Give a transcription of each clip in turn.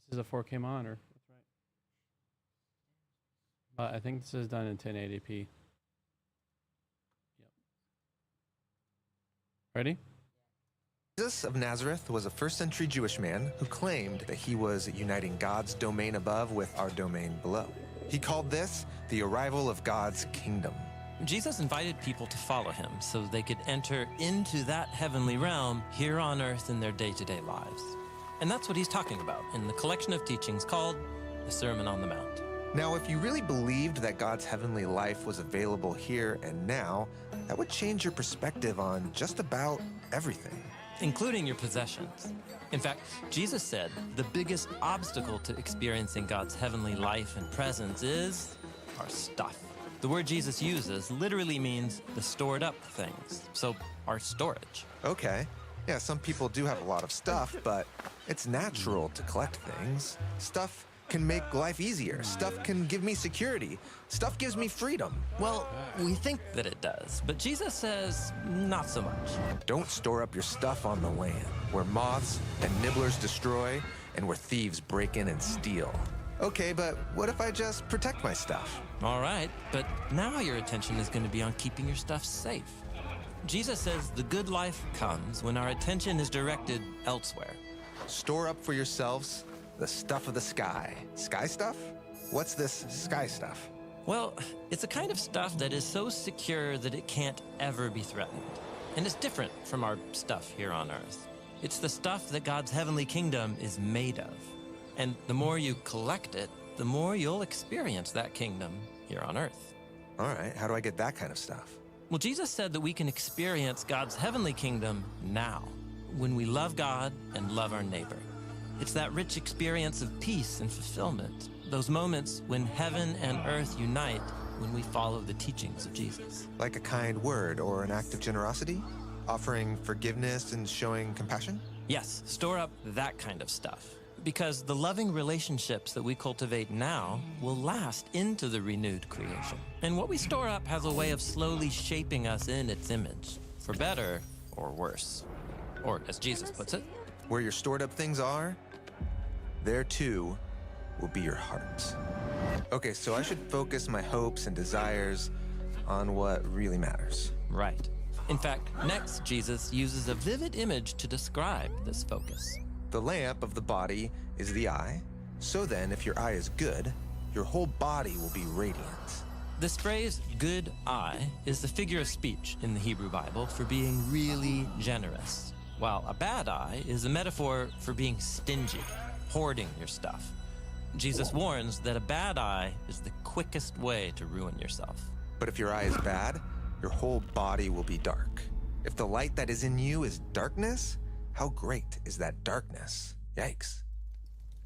This is a 4K monitor. That's right. I think this is done in 1080p. Yep. Ready? Jesus of Nazareth was a first-century Jewish man who claimed that he was uniting God's domain above with our domain below. He called this the arrival of God's kingdom. Jesus invited people to follow him so they could enter into that heavenly realm here on earth in their day-to-day lives. And that's what he's talking about in the collection of teachings called the Sermon on the Mount. Now, if you really believed that God's heavenly life was available here and now, that would change your perspective on just about everything, including your possessions. In fact, Jesus said the biggest obstacle to experiencing God's heavenly life and presence is our stuff. The word Jesus uses literally means the stored up things, so our storage. Okay. Yeah, some people do have a lot of stuff, but it's natural to collect things. Stuff can make life easier. Stuff can give me security. Stuff gives me freedom. Well, we think that it does, but Jesus says not so much. Don't store up your stuff on the land, where moths and nibblers destroy and where thieves break in and steal. Okay, but what if I just protect my stuff? All right, but now your attention is going to be on keeping your stuff safe. Jesus says the good life comes when our attention is directed elsewhere. Store up for yourselves the stuff of the sky. Sky stuff? What's this sky stuff? Well, it's a kind of stuff that is so secure that it can't ever be threatened. And it's different from our stuff here on Earth. It's the stuff that God's heavenly kingdom is made of. And the more you collect it, the more you'll experience that kingdom here on Earth. All right, how do I get that kind of stuff? Well, Jesus said that we can experience God's heavenly kingdom now, when we love God and love our neighbor. It's that rich experience of peace and fulfillment, those moments when heaven and earth unite when we follow the teachings of Jesus. Like a kind word or an act of generosity? Offering forgiveness and showing compassion? Yes, store up that kind of stuff. Because the loving relationships that we cultivate now will last into the renewed creation. And what we store up has a way of slowly shaping us in its image, for better or worse. Or, as Jesus puts it, where your stored up things are, there too will be your heart. Okay, so I should focus my hopes and desires on what really matters. Right. In fact, next, Jesus uses a vivid image to describe this focus. The lamp of the body is the eye. So then, if your eye is good, your whole body will be radiant. This phrase, good eye, is the figure of speech in the Hebrew Bible for being really generous, while a bad eye is a metaphor for being stingy, hoarding your stuff. Jesus warns that a bad eye is the quickest way to ruin yourself. But if your eye is bad, your whole body will be dark. If the light that is in you is darkness, how great is that darkness? Yikes.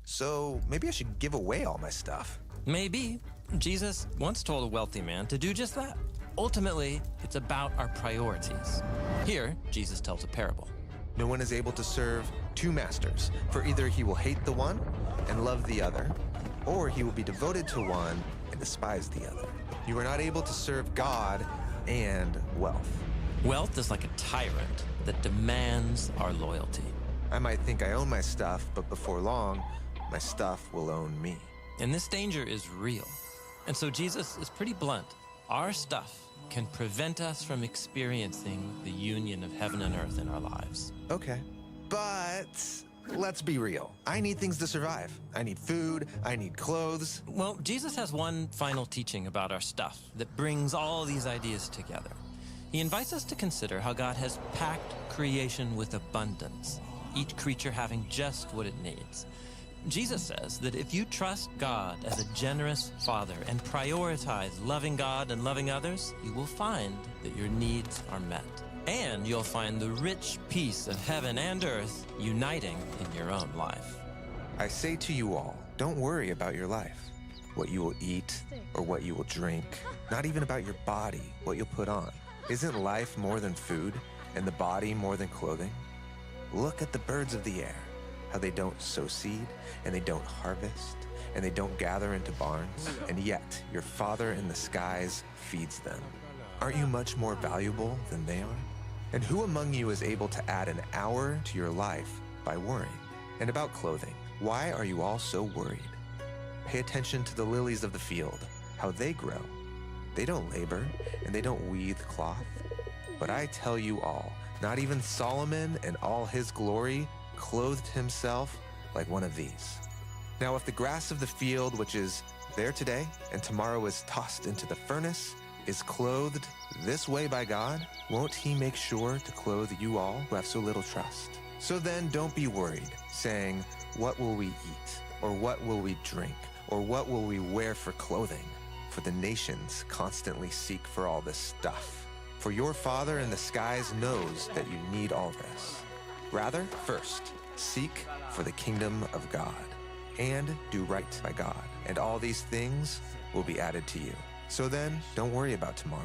So maybe I should give away all my stuff. Maybe. Jesus once told a wealthy man to do just that. Ultimately, it's about our priorities. Here, Jesus tells a parable. No one is able to serve two masters, for either he will hate the one and love the other, or he will be devoted to one and despise the other. You are not able to serve God and wealth. Wealth is like a tyrant that demands our loyalty. I might think I own my stuff, but before long, my stuff will own me. And this danger is real. And so Jesus is pretty blunt. Our stuff can prevent us from experiencing the union of heaven and earth in our lives. Okay, but let's be real. I need things to survive. I need food, I need clothes. Well, Jesus has one final teaching about our stuff that brings all these ideas together. He invites us to consider how God has packed creation with abundance, each creature having just what it needs. Jesus says that if you trust God as a generous Father and prioritize loving God and loving others, you will find that your needs are met. And you'll find the rich peace of heaven and earth uniting in your own life. I say to you all, don't worry about your life, what you will eat or what you will drink, not even about your body, what you'll put on. Isn't life more than food and the body more than clothing? Look at the birds of the air, how they don't sow seed and they don't harvest and they don't gather into barns, and yet your Father in the skies feeds them. Aren't you much more valuable than they are? And who among you is able to add an hour to your life by worrying? And about clothing, Why are you all so worried? Pay attention to the lilies of the field, how they grow. They don't labor, and they don't weave cloth. But I tell you all, not even Solomon in all his glory clothed himself like one of these. Now if the grass of the field, which is there today and tomorrow is tossed into the furnace, is clothed this way by God, won't he make sure to clothe you all who have so little trust? So then don't be worried, saying, what will we eat? Or what will we drink? Or what will we wear for clothing? For the nations constantly seek for all this stuff. For your Father in the skies knows that you need all this. Rather, first, seek for the kingdom of God, and do right by God, and all these things will be added to you. So then, don't worry about tomorrow.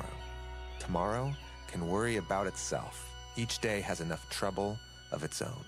Tomorrow can worry about itself. Each day has enough trouble of its own.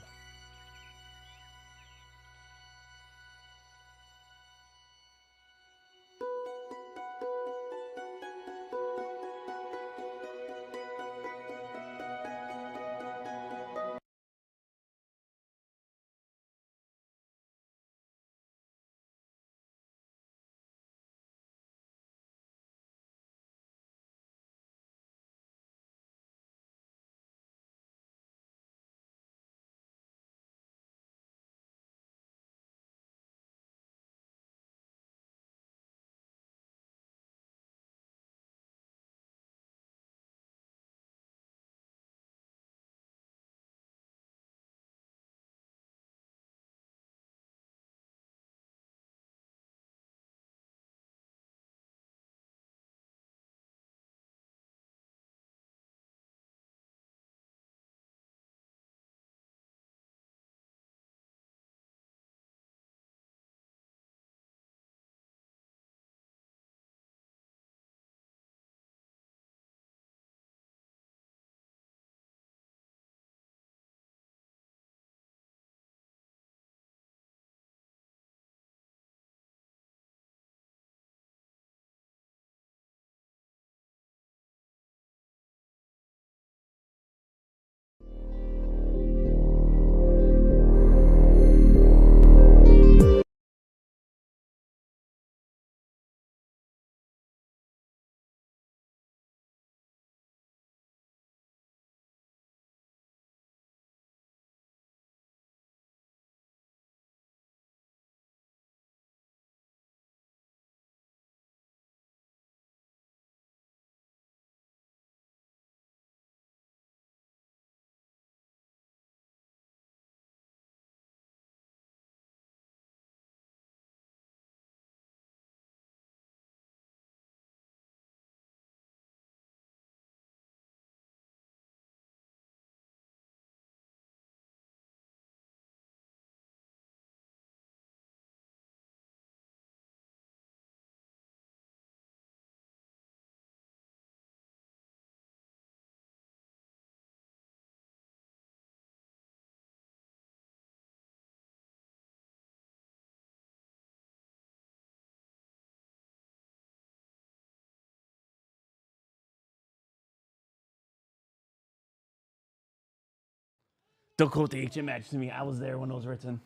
Don't quote the ancient magic to me. I was there when it was written.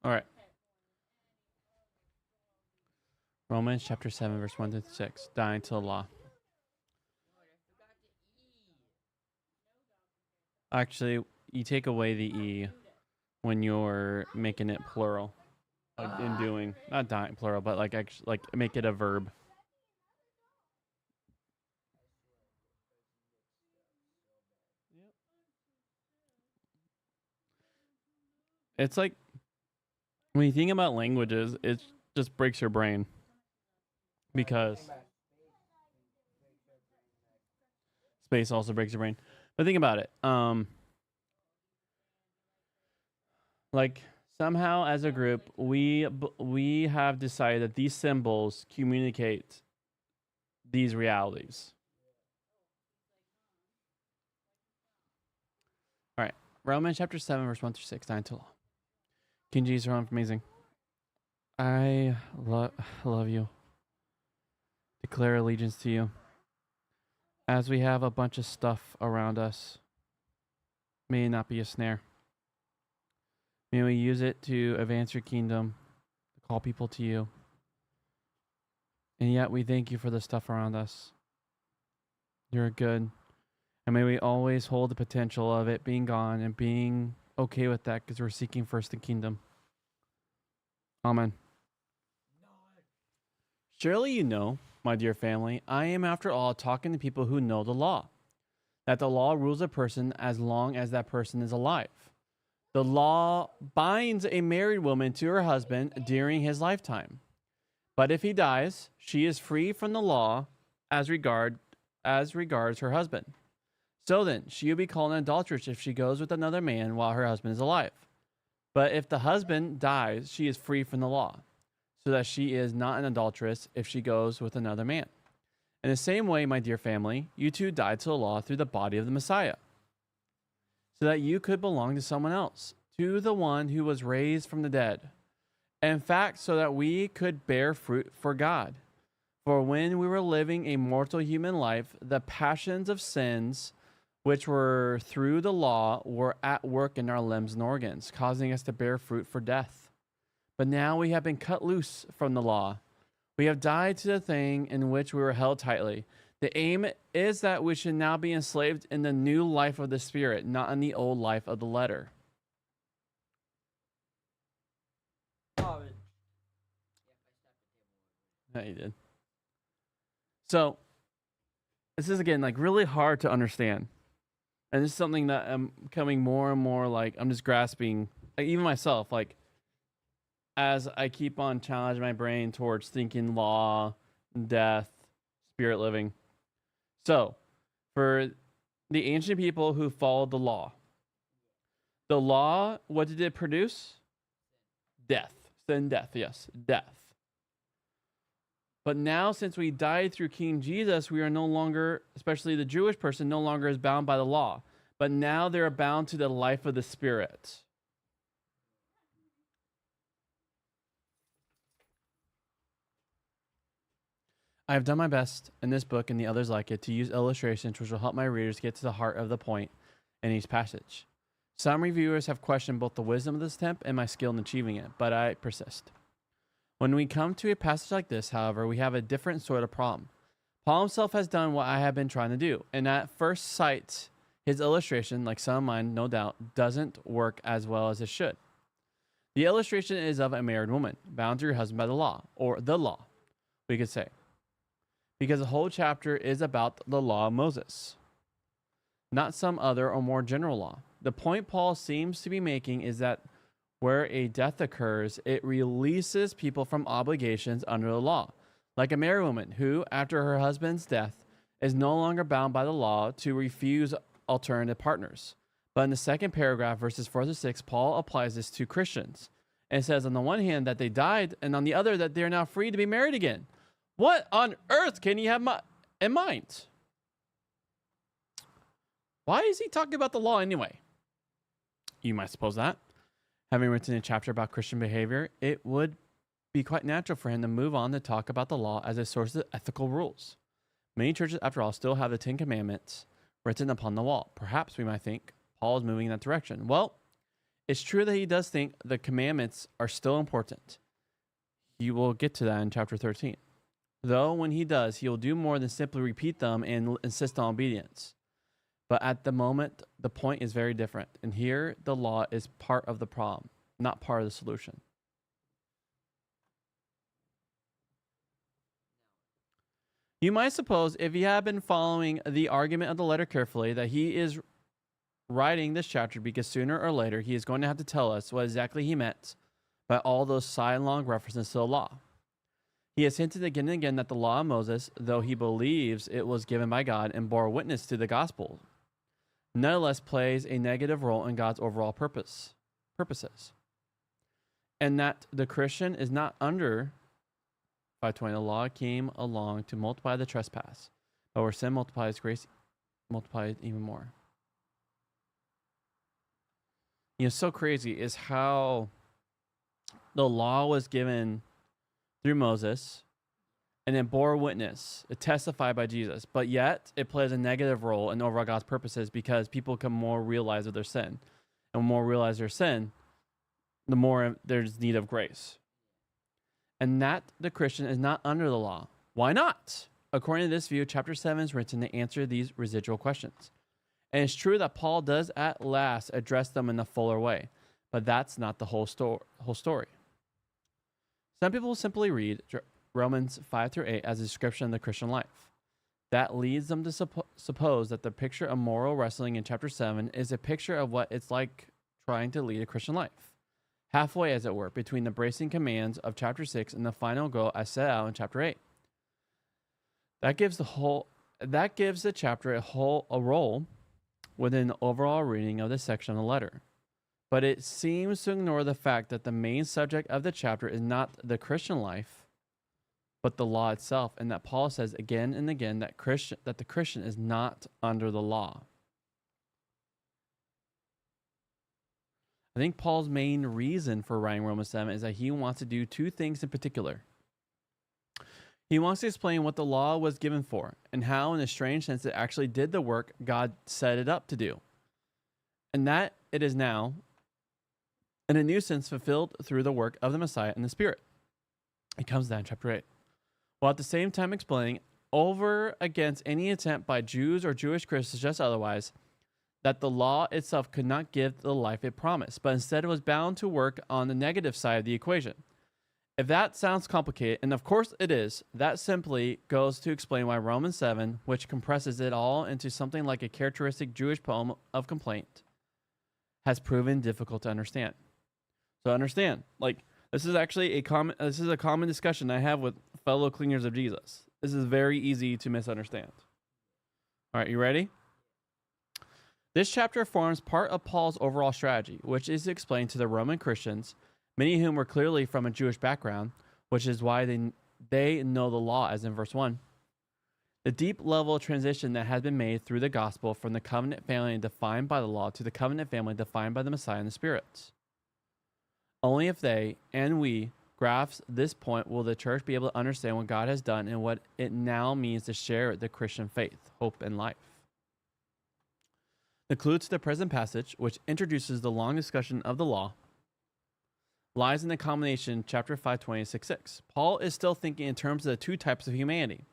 All right. Romans chapter 7, verse 1 to 6. Dying to the law. Actually, you take away the E when you're making it plural. Like in doing, not dying plural, but like actually, like make it a verb. It's like when you think about languages, it just breaks your brain because space also breaks your brain. But think about it. Like somehow as a group, we have decided that these symbols communicate these realities. All right, Romans chapter 7, verse 1 through 6, 9 to law. King Jesus, amazing. I love you. Declare allegiance to you. As we have a bunch of stuff around us, may it not be a snare. May we use it to advance your kingdom, to call people to you. And yet we thank you for the stuff around us. You're good. And may we always hold the potential of it being gone and being okay with that because we're seeking first the kingdom. Amen. Surely you know, my dear family, I am after all talking to people who know the law, that the law rules a person as long as that person is alive. The law binds a married woman to her husband during his lifetime. But if he dies, she is free from the law as regards her husband. So then, she will be called an adulteress if she goes with another man while her husband is alive. But if the husband dies, she is free from the law, so that she is not an adulteress if she goes with another man. In the same way, my dear family, you too died to the law through the body of the Messiah, so that you could belong to someone else, to the one who was raised from the dead. In fact, so that we could bear fruit for God. For when we were living a mortal human life, the passions of sins, which were through the law, were at work in our limbs and organs, causing us to bear fruit for death. But now we have been cut loose from the law. We have died to the thing in which we were held tightly. The aim is that we should now be enslaved in the new life of the Spirit, not in the old life of the letter. No, you did. So, this is again like really hard to understand. And this is something that I'm becoming more and more like I'm just grasping, like, even myself, like as I keep on challenging my brain towards thinking law, death, spirit living. So, for the ancient people who followed the law, what did it produce? Death. Sin, death, yes, death. But now, since we died through King Jesus, we are no longer, especially the Jewish person, no longer is bound by the law. But now they're bound to the life of the Spirit. I have done my best in this book and the others like it to use illustrations which will help my readers get to the heart of the point in each passage. Some reviewers have questioned both the wisdom of this attempt and my skill in achieving it, but I persist. When we come to a passage like this, however, we have a different sort of problem. Paul himself has done what I have been trying to do, and at first sight, his illustration, like some of mine, no doubt, doesn't work as well as it should. The illustration is of a married woman, bound to her husband by the law, or the law, we could say, because the whole chapter is about the law of Moses, not some other or more general law. The point Paul seems to be making is that where a death occurs, it releases people from obligations under the law, like a married woman who, after her husband's death, is no longer bound by the law to refuse alternative partners. But in the second paragraph, verses 4 to 6, Paul applies this to Christians and says on the one hand that they died, and on the other that they are now free to be married again. What on earth can he have in mind? Why is he talking about the law anyway? You might suppose that. Having written a chapter about Christian behavior, it would be quite natural for him to move on to talk about the law as a source of ethical rules. Many churches, after all, still have the Ten Commandments written upon the wall. Perhaps we might think Paul is moving in that direction. Well, it's true that he does think the commandments are still important. He will get to that in chapter 13. Though when he does, he will do more than simply repeat them and insist on obedience. But at the moment, the point is very different. And here, the law is part of the problem, not part of the solution. You might suppose, if you have been following the argument of the letter carefully, that he is writing this chapter because sooner or later he is going to have to tell us what exactly he meant by all those sidelong references to the law. He has hinted again and again that the law of Moses, though he believes it was given by God and bore witness to the gospel, nonetheless plays a negative role in God's overall purposes. And that the Christian is not under 520. The law came along to multiply the trespass, but where sin multiplies, grace multiplied even more. You know, so crazy is how the law was given through Moses, and it bore witness, it testified by Jesus, but yet it plays a negative role in overall God's purposes because people can more realize of their sin. And more realize their sin, the more there's need of grace. And that the Christian is not under the law. Why not? According to this view, chapter 7 is written to answer these residual questions. And it's true that Paul does at last address them in a fuller way, but that's not the whole story. Some people simply read Romans 5 through 8 as a description of the Christian life. That leads them to suppose that the picture of moral wrestling in chapter 7 is a picture of what it's like trying to lead a Christian life. Halfway, as it were, between the bracing commands of chapter 6 and the final goal as set out in chapter 8. That gives the chapter a role within the overall reading of this section of the letter. But it seems to ignore the fact that the main subject of the chapter is not the Christian life, but the law itself, and that Paul says again and again that the Christian is not under the law. I think Paul's main reason for writing Romans 7 is that he wants to do two things in particular. He wants to explain what the law was given for, and how, in a strange sense, it actually did the work God set it up to do, and that it is now, in a new sense, fulfilled through the work of the Messiah and the Spirit. It comes down in chapter 8. While at the same time explaining over against any attempt by Jews or Jewish Christians to suggest otherwise, that the law itself could not give the life it promised, but instead it was bound to work on the negative side of the equation. If that sounds complicated, and of course it is, that simply goes to explain why Romans 7, which compresses it all into something like a characteristic Jewish poem of complaint, has proven difficult to understand. So understand, this is actually a common discussion I have with fellow clingers of Jesus. This is very easy to misunderstand. All right, you ready? This chapter forms part of Paul's overall strategy, which is to explain to the Roman Christians, many of whom were clearly from a Jewish background, which is why they know the law, as in verse 1, the deep level of transition that has been made through the gospel from the covenant family defined by the law to the covenant family defined by the Messiah and the Spirit. Only if they and we grasp this point will the church be able to understand what God has done and what it now means to share the Christian faith, hope, and life. The clue to the present passage, which introduces the long discussion of the law, lies in the combination chapter 5:20 to 6:6. Paul is still thinking in terms of the two types of humanity,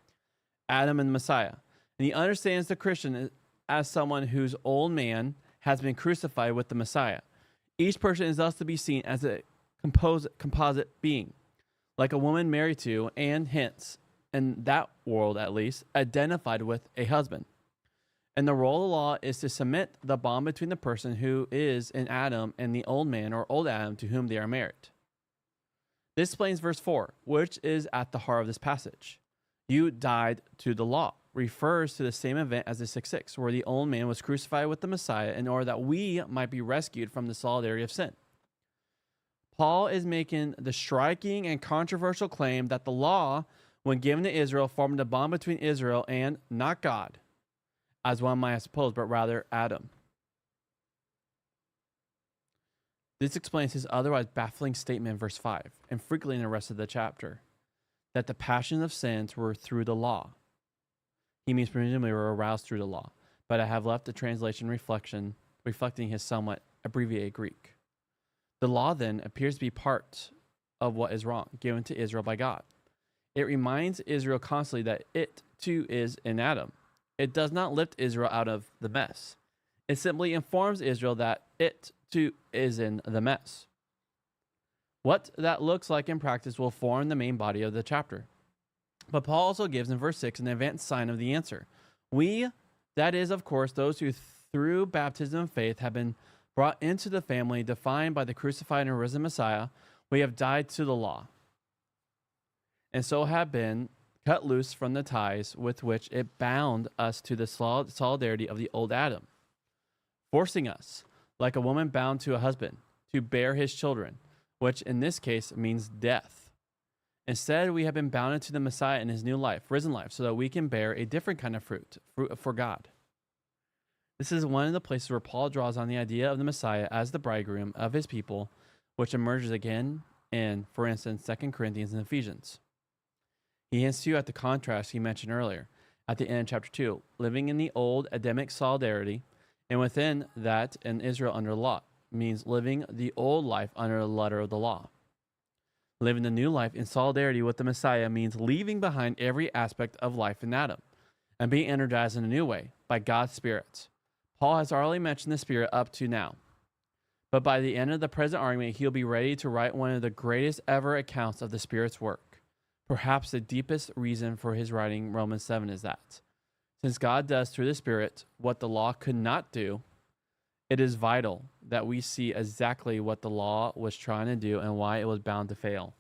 Adam and Messiah, and he understands the Christian as someone whose old man has been crucified with the Messiah. Each person is thus to be seen as a composite being, like a woman married to, and hence, in that world at least, identified with a husband. And the role of the law is to cement the bond between the person who is in Adam and the old man or old Adam to whom they are married. This explains verse 4, which is at the heart of this passage. You died to the law refers to the same event as the 6:6, where the old man was crucified with the Messiah in order that we might be rescued from the solidarity of sin. Paul is making the striking and controversial claim that the law, when given to Israel, formed a bond between Israel and not God, as one might have supposed, but rather Adam. This explains his otherwise baffling statement in verse 5, and frequently in the rest of the chapter, that the passions of sins were through the law. He means presumably were aroused through the law, but I have left the translation reflecting his somewhat abbreviated Greek. The law then appears to be part of what is wrong, given to Israel by God. It reminds Israel constantly that it too is in Adam. It does not lift Israel out of the mess. It simply informs Israel that it too is in the mess. What that looks like in practice will form the main body of the chapter. But Paul also gives in verse 6 an advanced sign of the answer. We, that is, of course, those who through baptism and faith have been brought into the family defined by the crucified and risen Messiah, we have died to the law, and so have been cut loose from the ties with which it bound us to the solidarity of the old Adam, forcing us, like a woman bound to a husband, to bear his children, which in this case means death. Instead, we have been bound to the Messiah in his new life, risen life, so that we can bear a different kind of fruit for God. This is one of the places where Paul draws on the idea of the Messiah as the bridegroom of his people, which emerges again in, for instance, 2 Corinthians and Ephesians. He hints to you at the contrast he mentioned earlier at the end of chapter 2, living in the old Adamic solidarity, and within that in Israel under law, means living the old life under the letter of the law. Living the new life in solidarity with the Messiah means leaving behind every aspect of life in Adam and being energized in a new way by God's Spirit. Paul has already mentioned the Spirit up to now. But by the end of the present argument, he'll be ready to write one of the greatest ever accounts of the Spirit's work. Perhaps the deepest reason for his writing Romans 7 is that, since God does through the Spirit what the law could not do, it is vital that we see exactly what the law was trying to do and why it was bound to fail.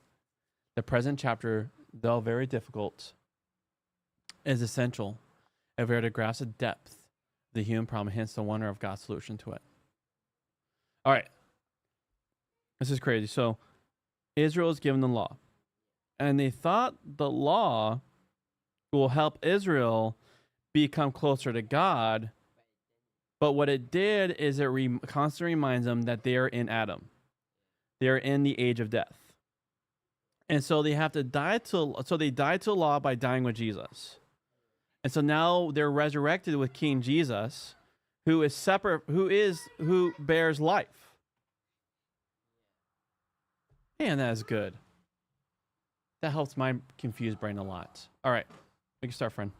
The present chapter, though very difficult, is essential if we are to grasp the depth of the human problem, hence the wonder of God's solution to it. All right. This is crazy. So Israel is given the law, and they thought the law will help Israel become closer to God. But what it did is it constantly reminds them that they are in Adam. They are in the age of death. And so they have to die they died to the law by dying with Jesus. And so now they're resurrected with King Jesus, who is separate, who bears life. Man, that is good. That helps my confused brain a lot. All right, we can start, friend.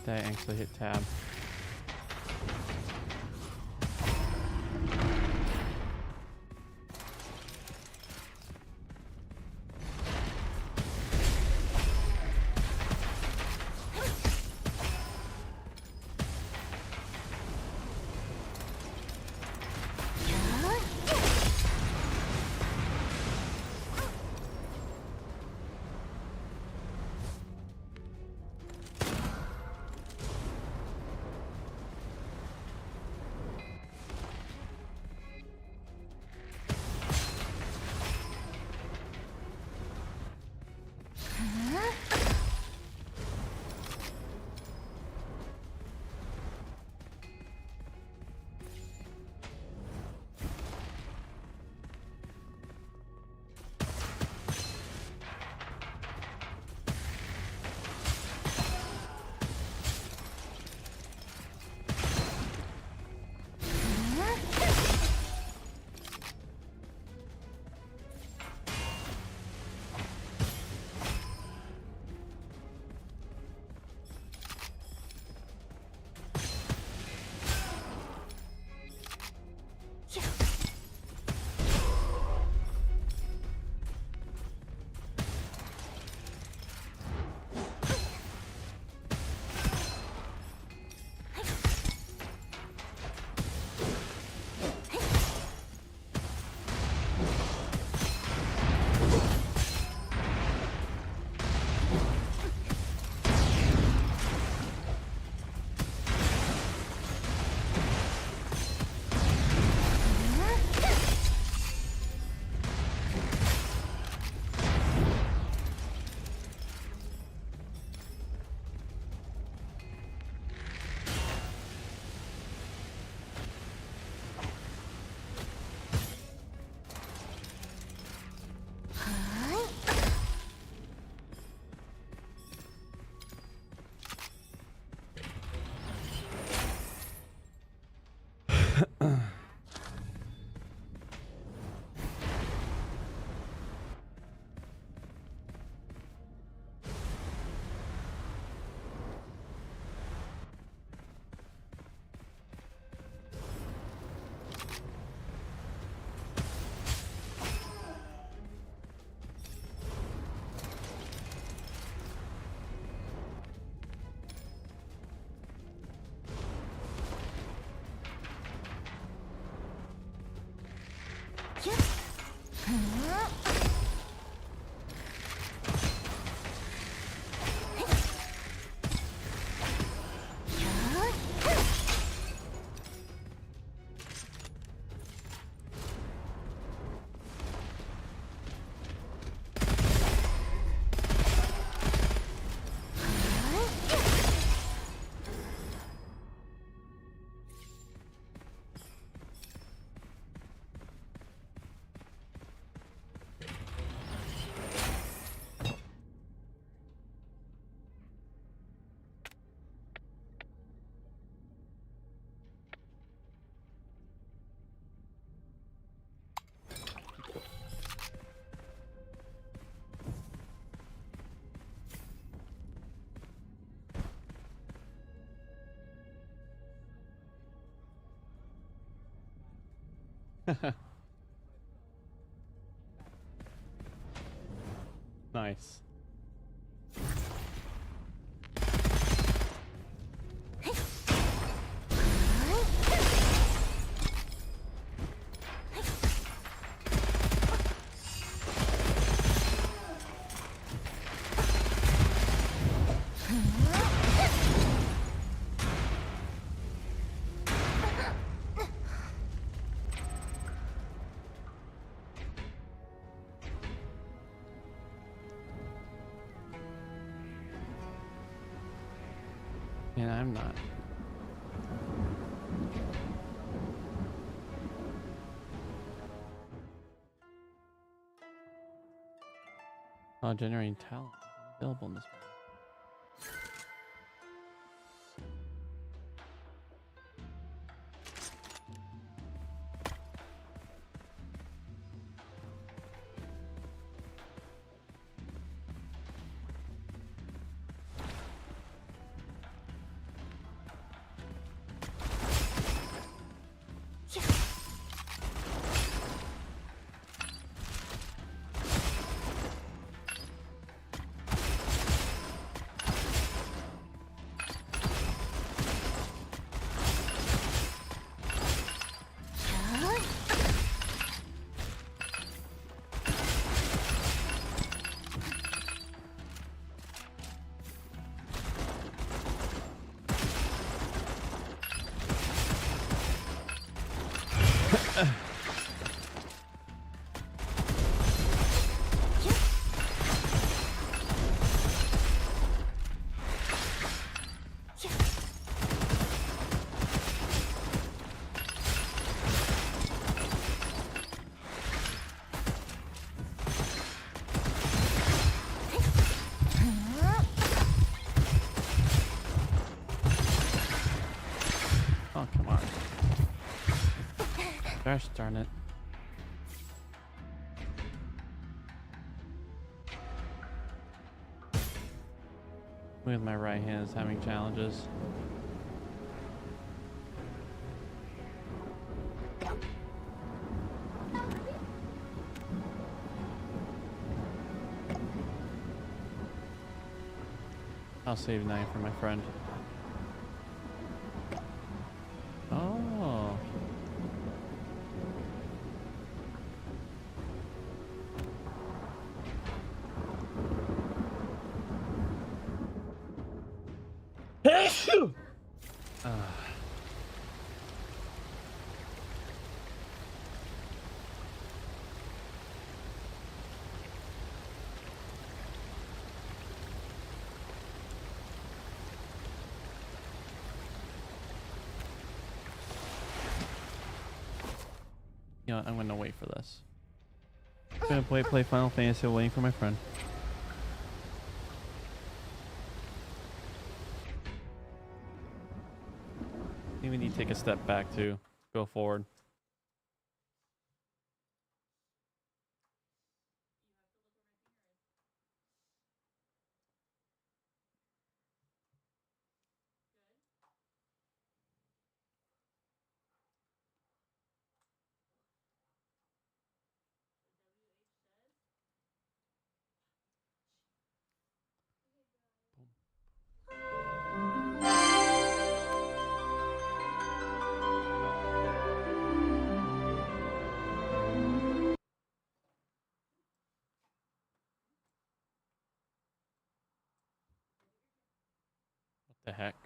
that I actually hit tab. Nice. And I'm not. Generating talent available in this one. Oh, come on. Gosh darn it. With my right hand is having challenges. I'll save 9 for my friend. Oh. You know, I'm gonna wait for this. I'm gonna play Final Fantasy while waiting for my friend. I think we need to take a step back to go forward. What the heck?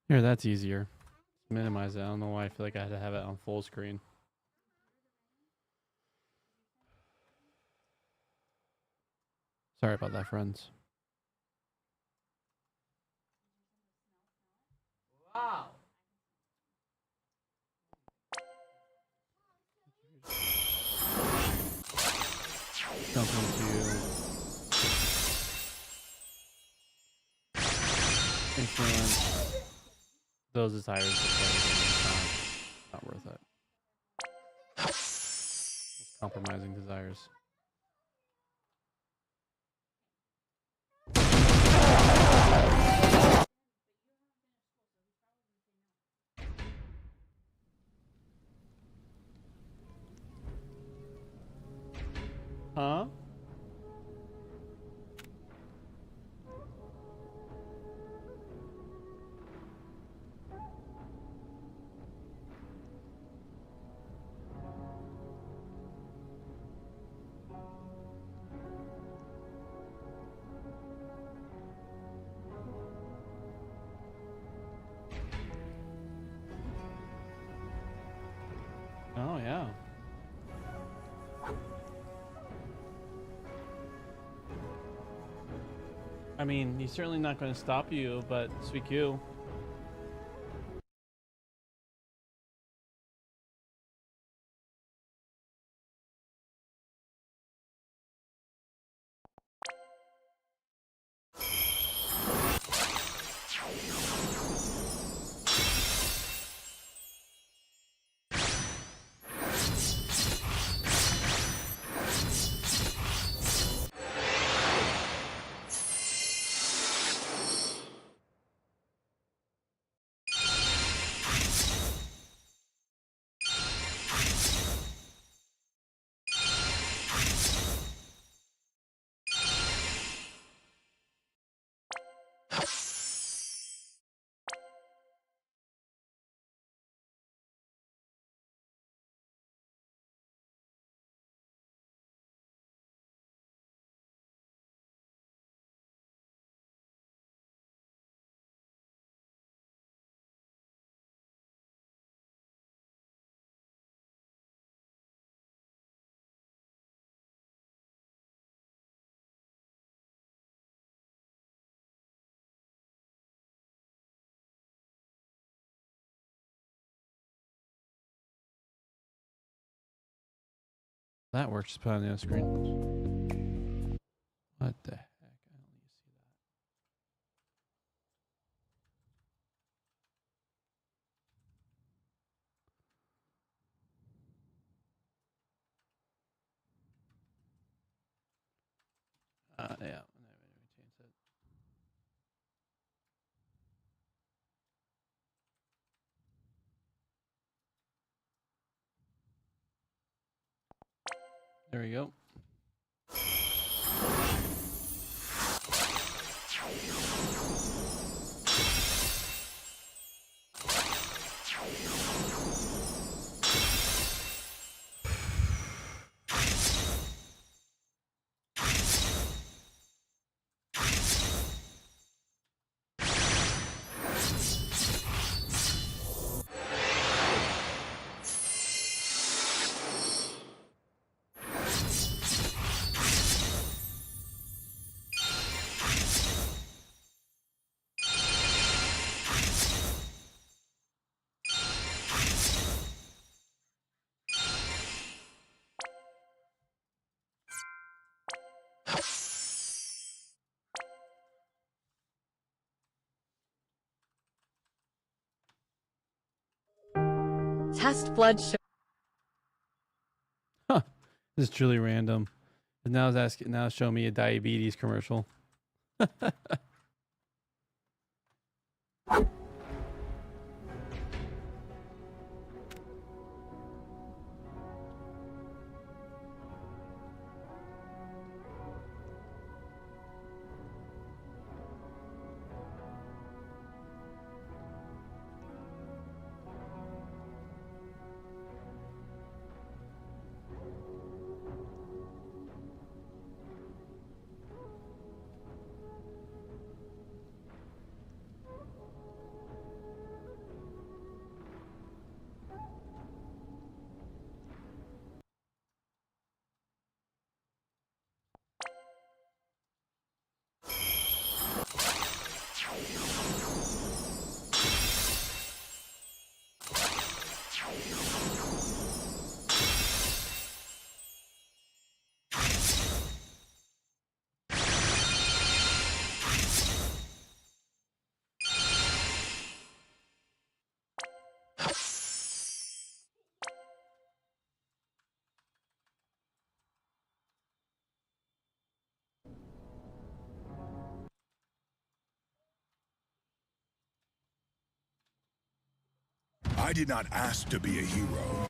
Here, that's easier. Minimize it. I don't know why I feel like I had to have it on full screen. Sorry about that, friends. Wow. Jump into influence those desires. It's not worth it. It's compromising desires. Huh? Oh, yeah. I mean, he's certainly not going to stop you, but sweet Q. That works. Just put it on the other screen. What the heck? I don't need to see that. Yeah. Let me change it. There we go. Test blood sugar. Huh. This is truly random. And now it's asking. Now it's showing me a diabetes commercial. I did not ask to be a hero.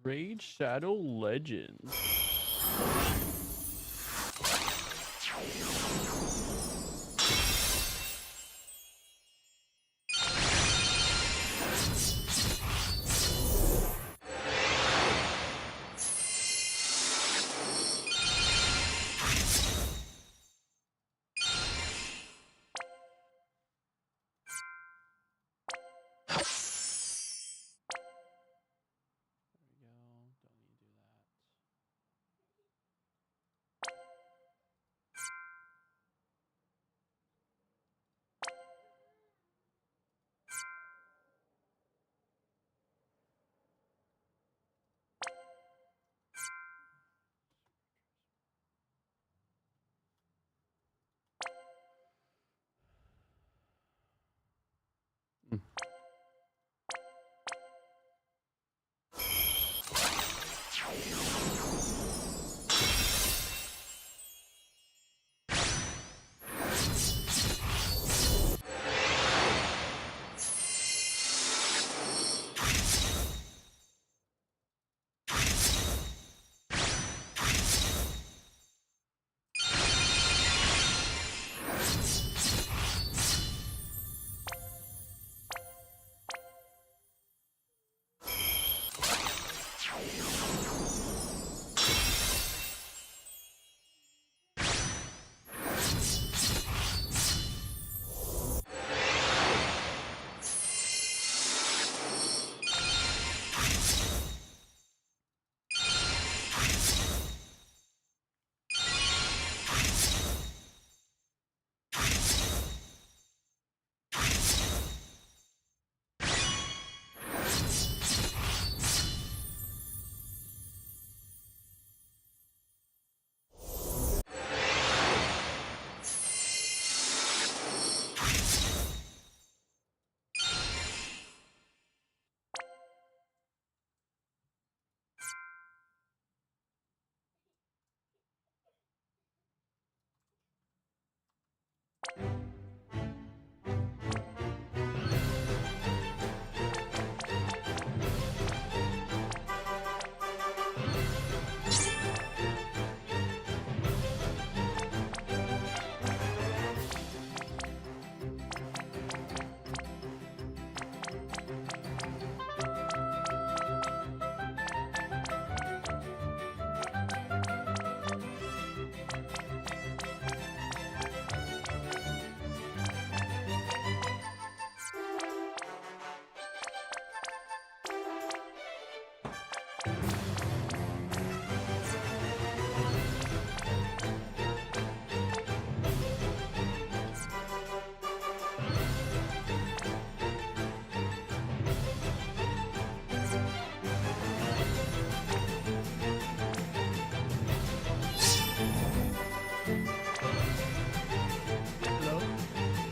Raid Shadow Legend. Raid Shadow Legends.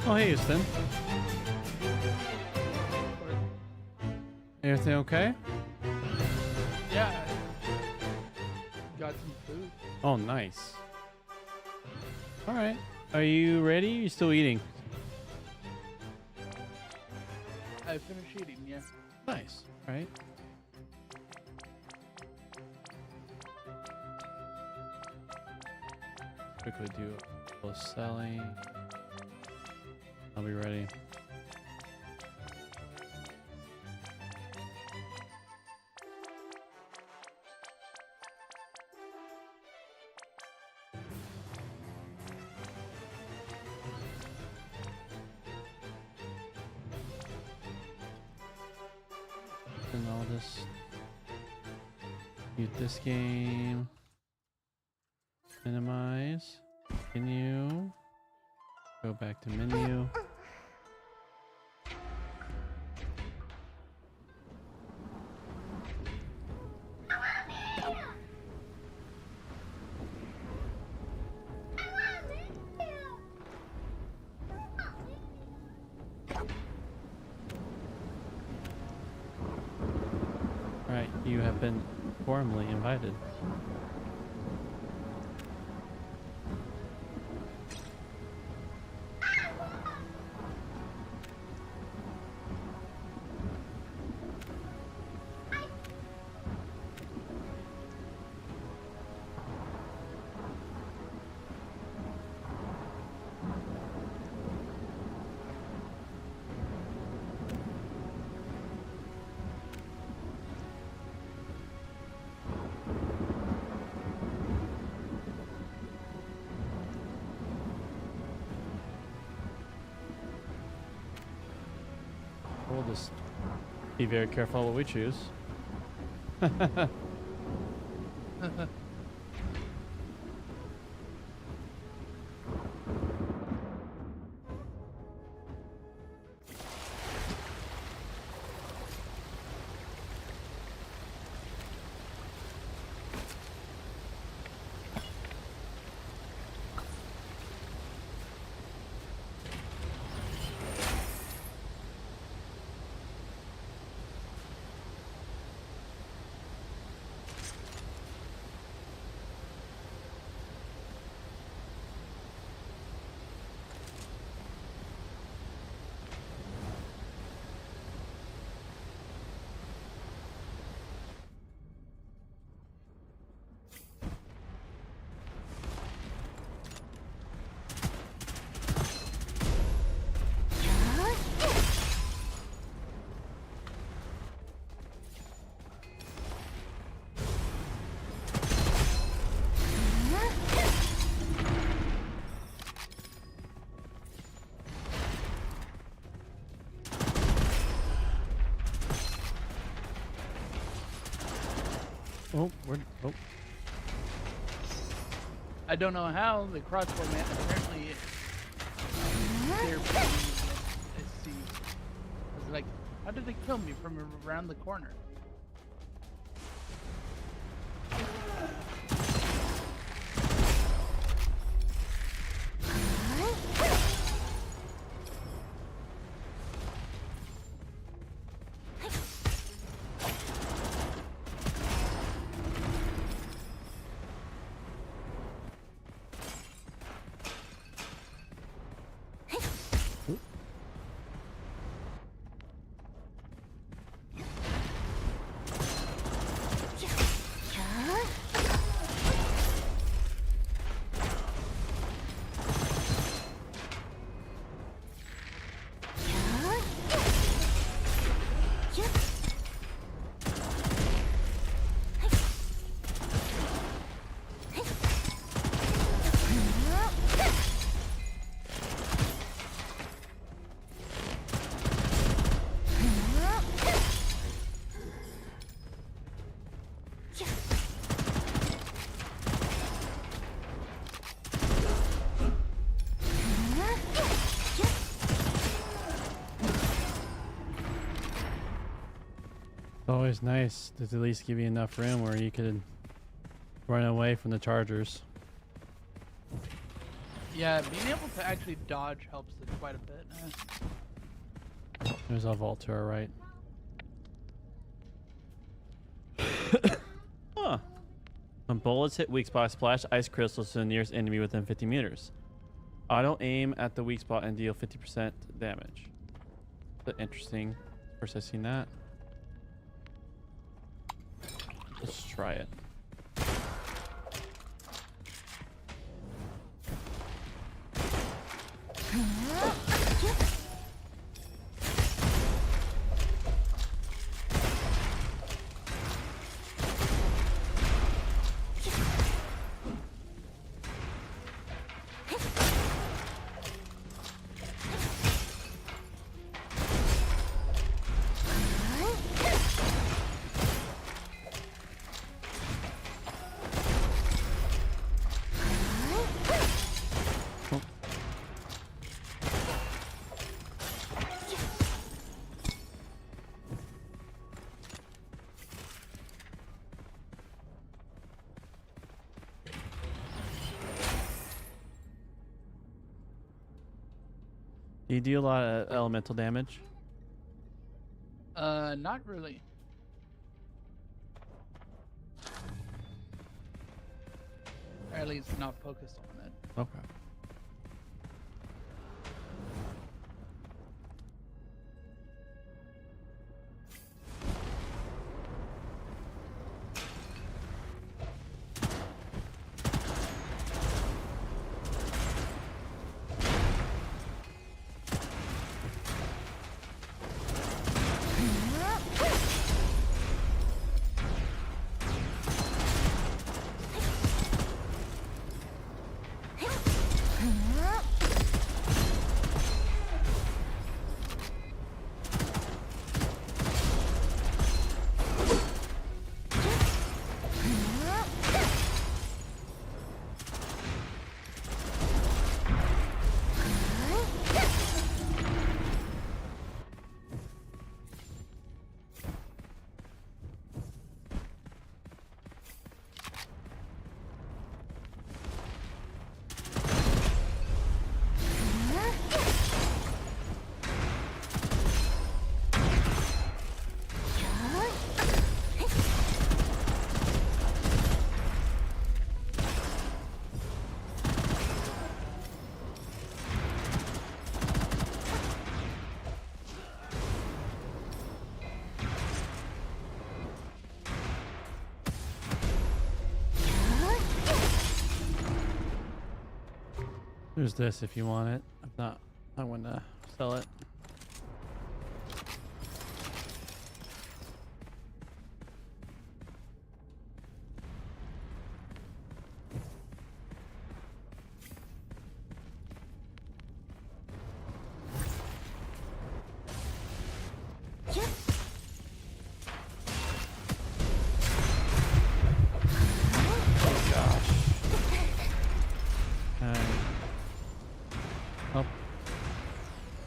Oh, hey, Houston. Everything okay? Yeah. Got some food. Oh, nice. All right. Are you ready? You still eating? I finished eating, yeah. Nice. All right. Quickly do a little selling. I'll be ready. And I'll just mute this game. Minimize. Continue. Go back to menu. Alright, you have been formally invited. We'll just be very careful what we choose. Oh, oh. I don't know how the crossbow man apparently they're I see. I was like, how did they kill me from around the corner? Always nice to at least give you enough room where you could run away from the chargers. Yeah, being able to actually dodge helps it quite a bit. There's a vault to our right. Huh. When bullets hit weak spot, splash ice crystals to the nearest enemy within 50 meters. Auto aim at the weak spot and deal 50% damage. That's interesting. First I've seen that. Let's try it. Do you do a lot of elemental damage? Not really. Or at least not focused on it. Okay. There's this if you want it. If not, I want to sell it. Oh.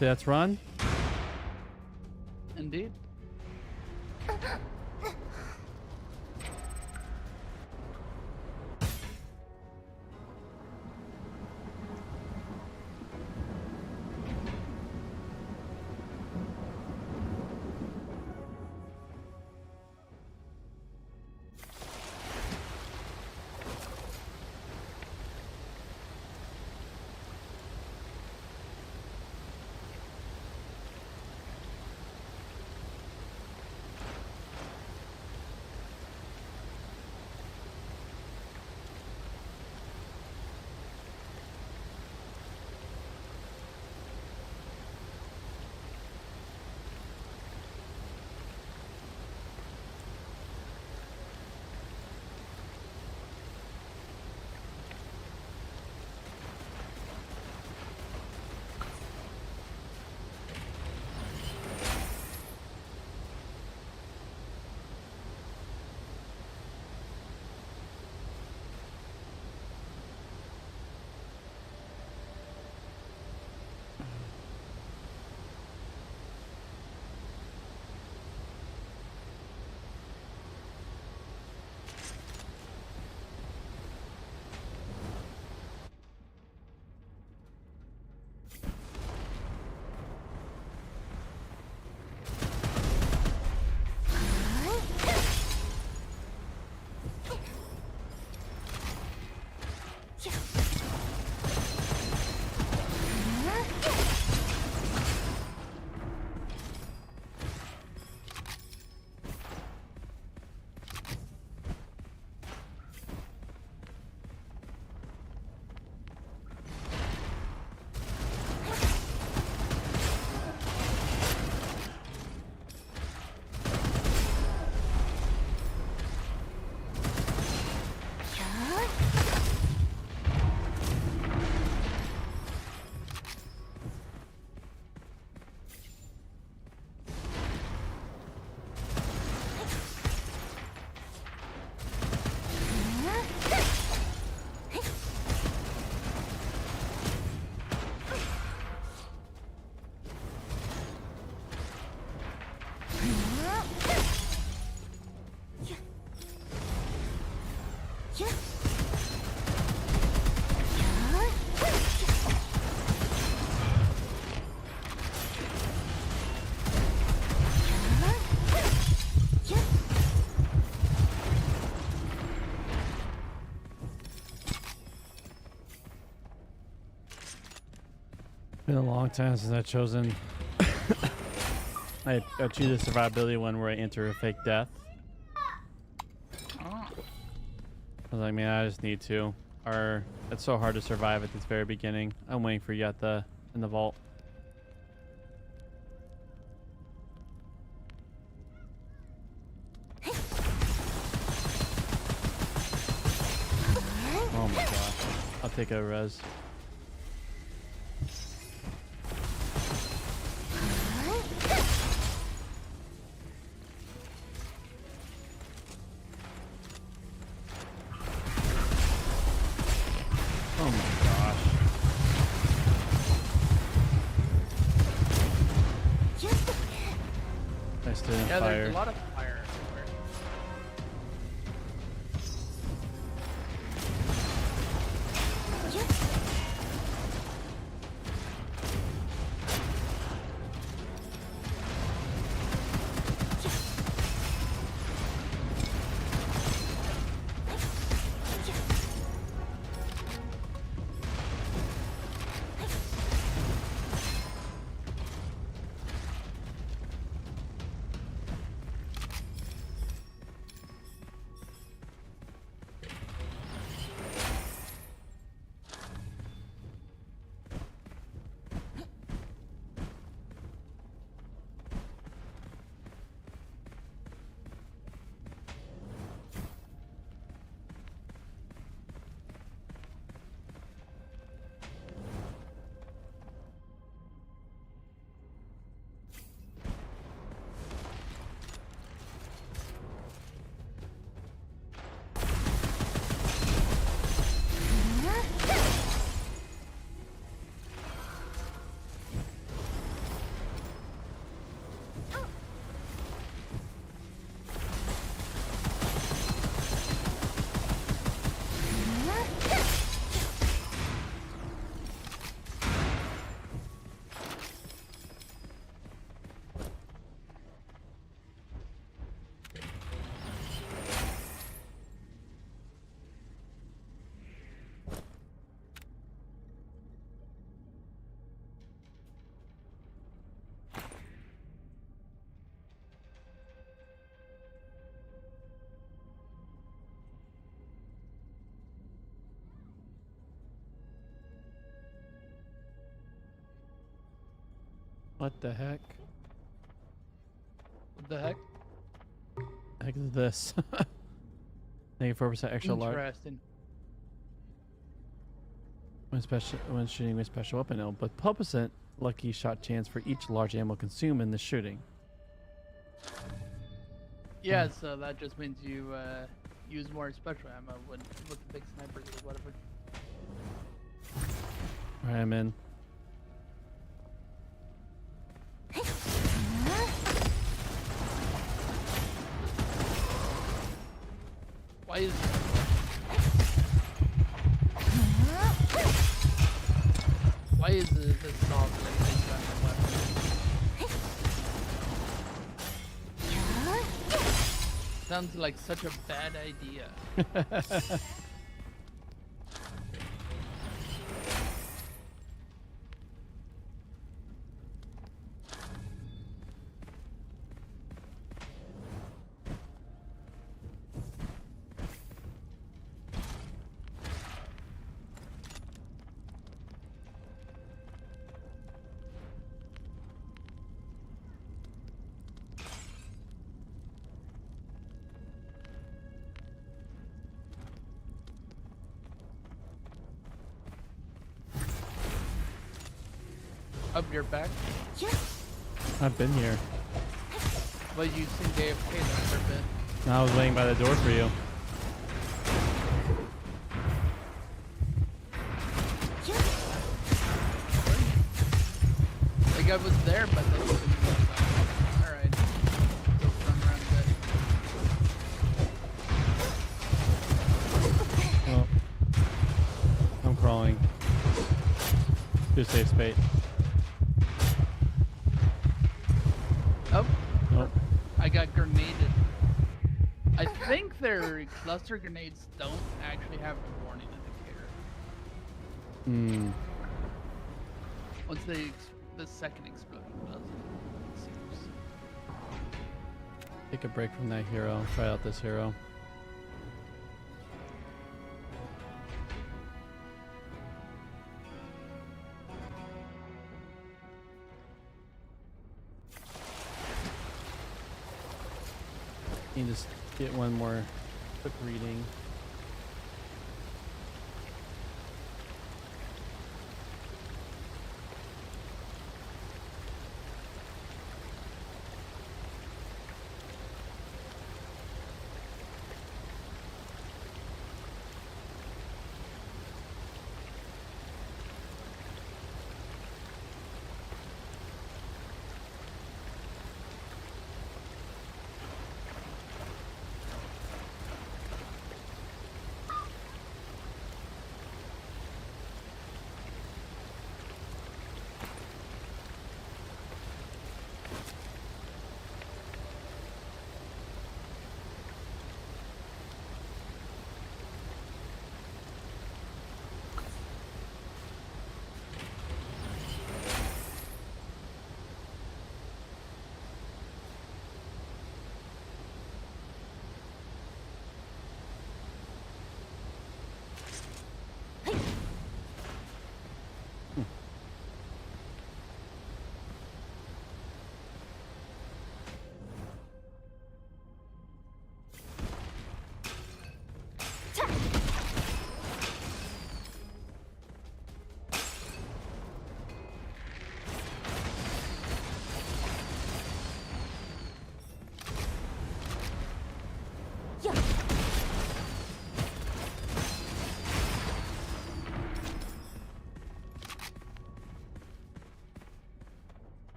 Let's run. Indeed. been a long time since I've chosen. I choose a survivability one where I enter a fake death. Oh. I was like, man, I just need to. Or it's so hard to survive at this very beginning. I'm waiting for you in the vault. Oh my gosh. I'll take a res. Oh my gosh. I still didn't Yeah, fire. there's a lot of fire everywhere. What the heck? What the heck? The heck is this? -4% extra large. Interesting. When shooting with special weapon, it'll put 12% lucky shot chance for each large ammo consumed in the shooting. Yeah, so that just means you use more special ammo with the big snipers or whatever. Alright, I'm in. Why is this dog like this kind of weapon? Sounds like such a bad idea. Up your back, I've been here. but you seem AFK there for a bit. I was waiting by the door for you. Like I was there, but then you didn't go. Alright. Go run around a bit. Well, I'm crawling. Do safe space. Oh, Oh, I got grenaded. I think their cluster grenades don't actually have a warning indicator. Once the second explosion does, it seems. Take a break from that hero. Try out this hero. Need to just get one more quick reading.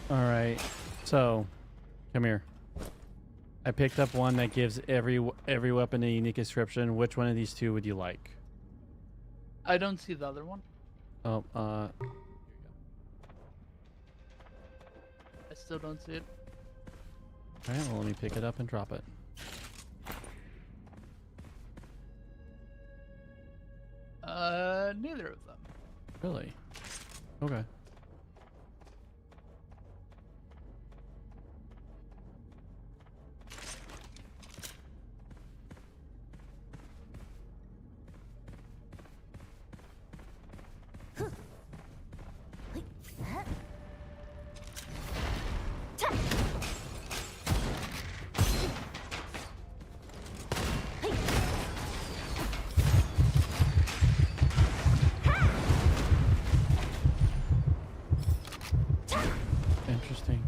All right, so come here. I picked up one that gives every weapon a unique description. Which one of these two would you like? I don't see the other one. Oh, I still don't see it. all right. Well, let me pick it up and drop it. Neither of them. Really? Okay. Interesting.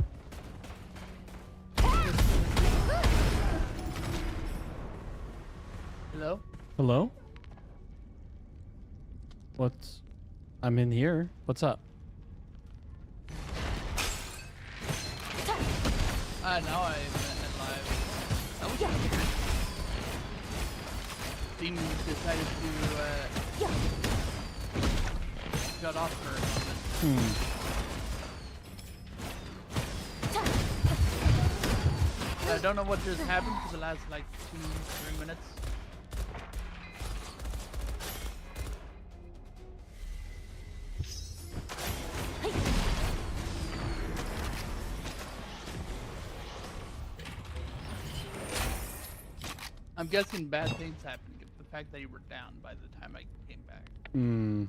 Hello? Hello? What's... I'm in here. What's up? Now I'm alive. That was weird. Team decided to shut off for a moment. I don't know what just happened for the last like 2-3 minutes. I'm guessing bad things happened. The fact that you were down by the time I came back. Hmm.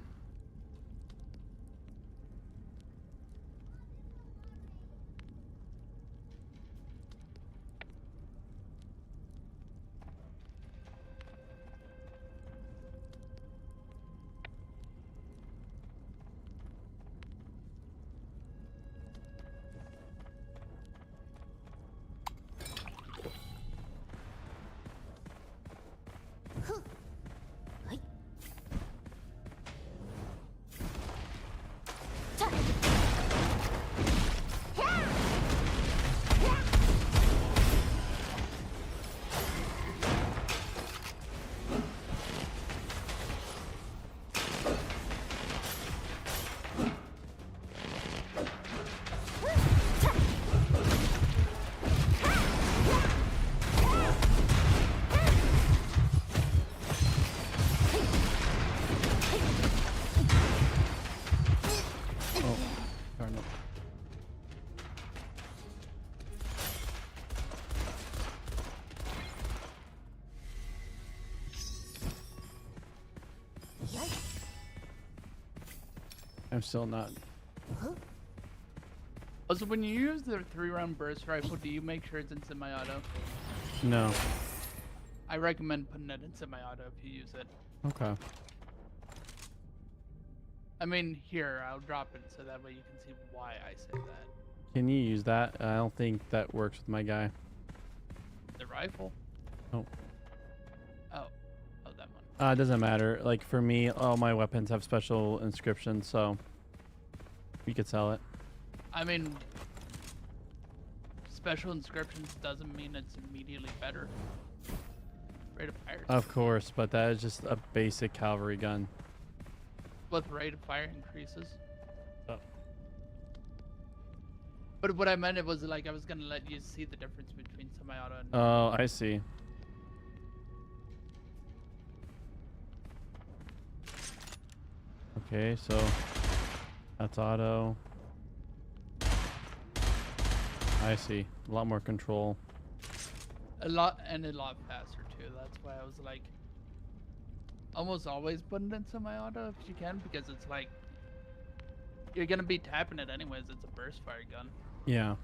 I'm still not. Also, when you use the 3-round burst rifle, do you make sure it's in semi-auto? No. I recommend putting it in semi-auto if you use it. Okay. I mean, here, I'll drop it so that way you can see why I say that. Can you use that? I don't think that works with my guy. The rifle? Oh. Oh, that one. It doesn't matter. Like for me, all my weapons have special inscriptions, so we could sell it. I mean, special inscriptions doesn't mean it's immediately better. Rate of fire. Of course, but that is just a basic cavalry gun. With rate of fire increases. Oh. But what I meant it was like I was gonna let you see the difference between semi-auto and. Oh, I see. Okay, so that's auto. I see. A lot more control. A lot faster too. That's why I was like, almost always putting it in semi-auto if you can, because it's like you're gonna be tapping it anyways. It's a burst fire gun. Yeah.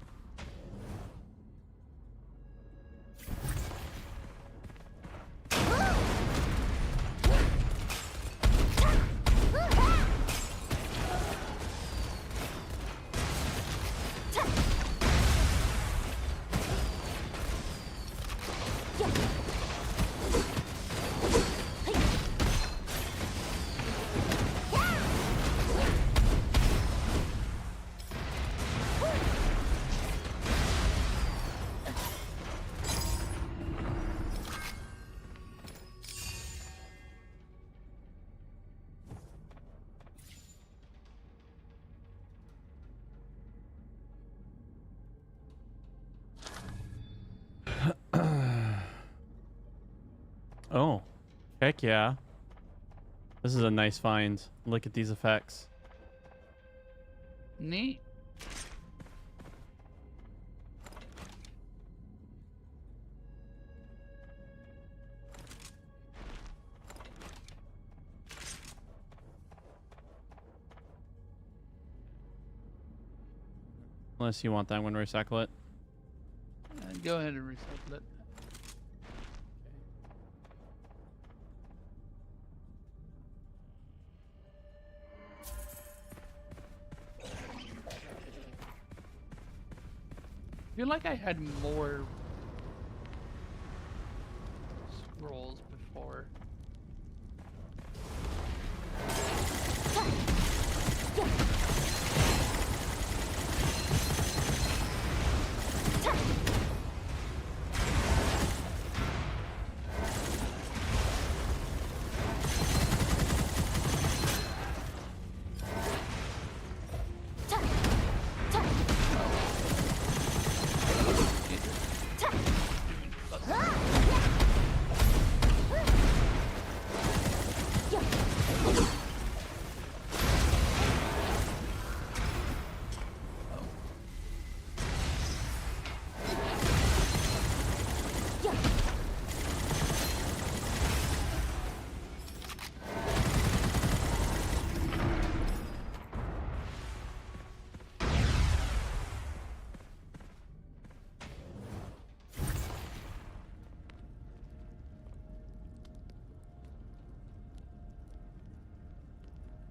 Oh, heck yeah. This is a nice find. Look at these effects. Neat. Unless you want that, I'm going to recycle it. Go ahead and recycle it. I feel like I had more scrolls before.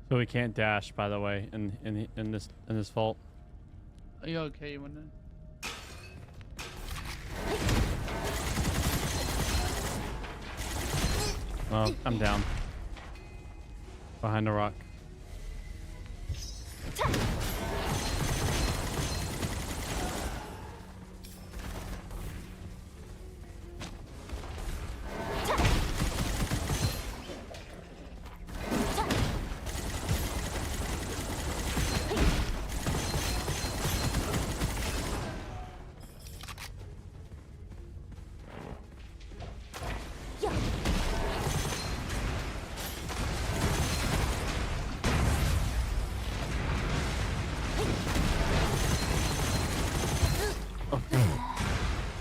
So we can't dash, by the way, in this vault. Are you okay? You wanna? Oh, I'm down. Behind the rock.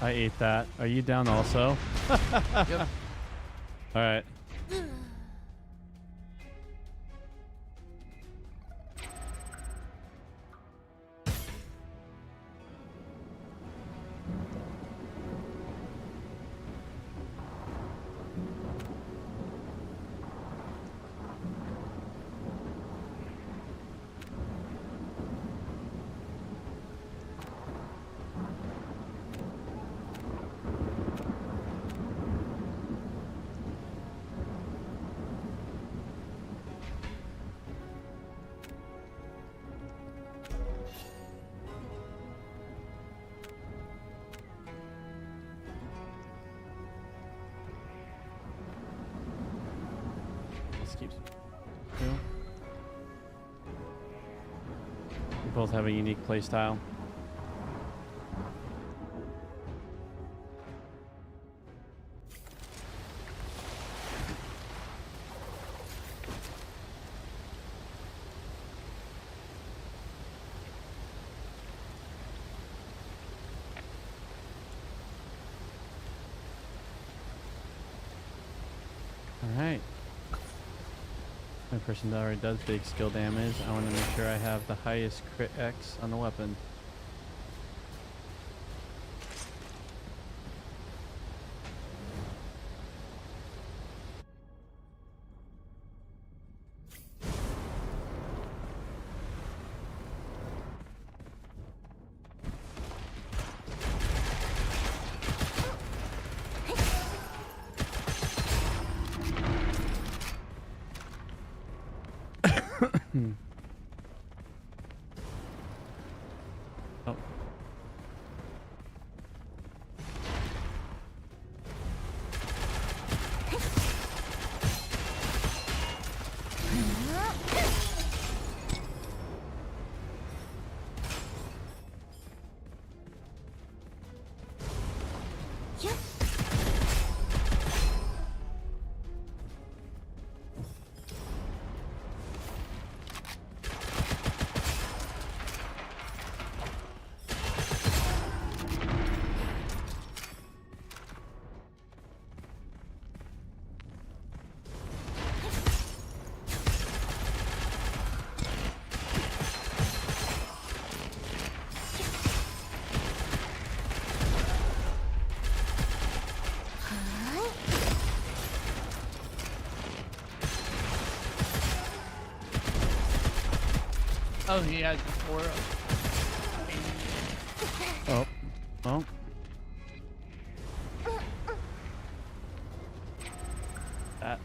I ate that. Are you down also? Yep. All right. This keeps. You know? We both have a unique play style. Alright. My person that already does big skill damage. I want to make sure I have the highest crit X on the weapon. Oh. Oh, he has four. Oh. Oh. That.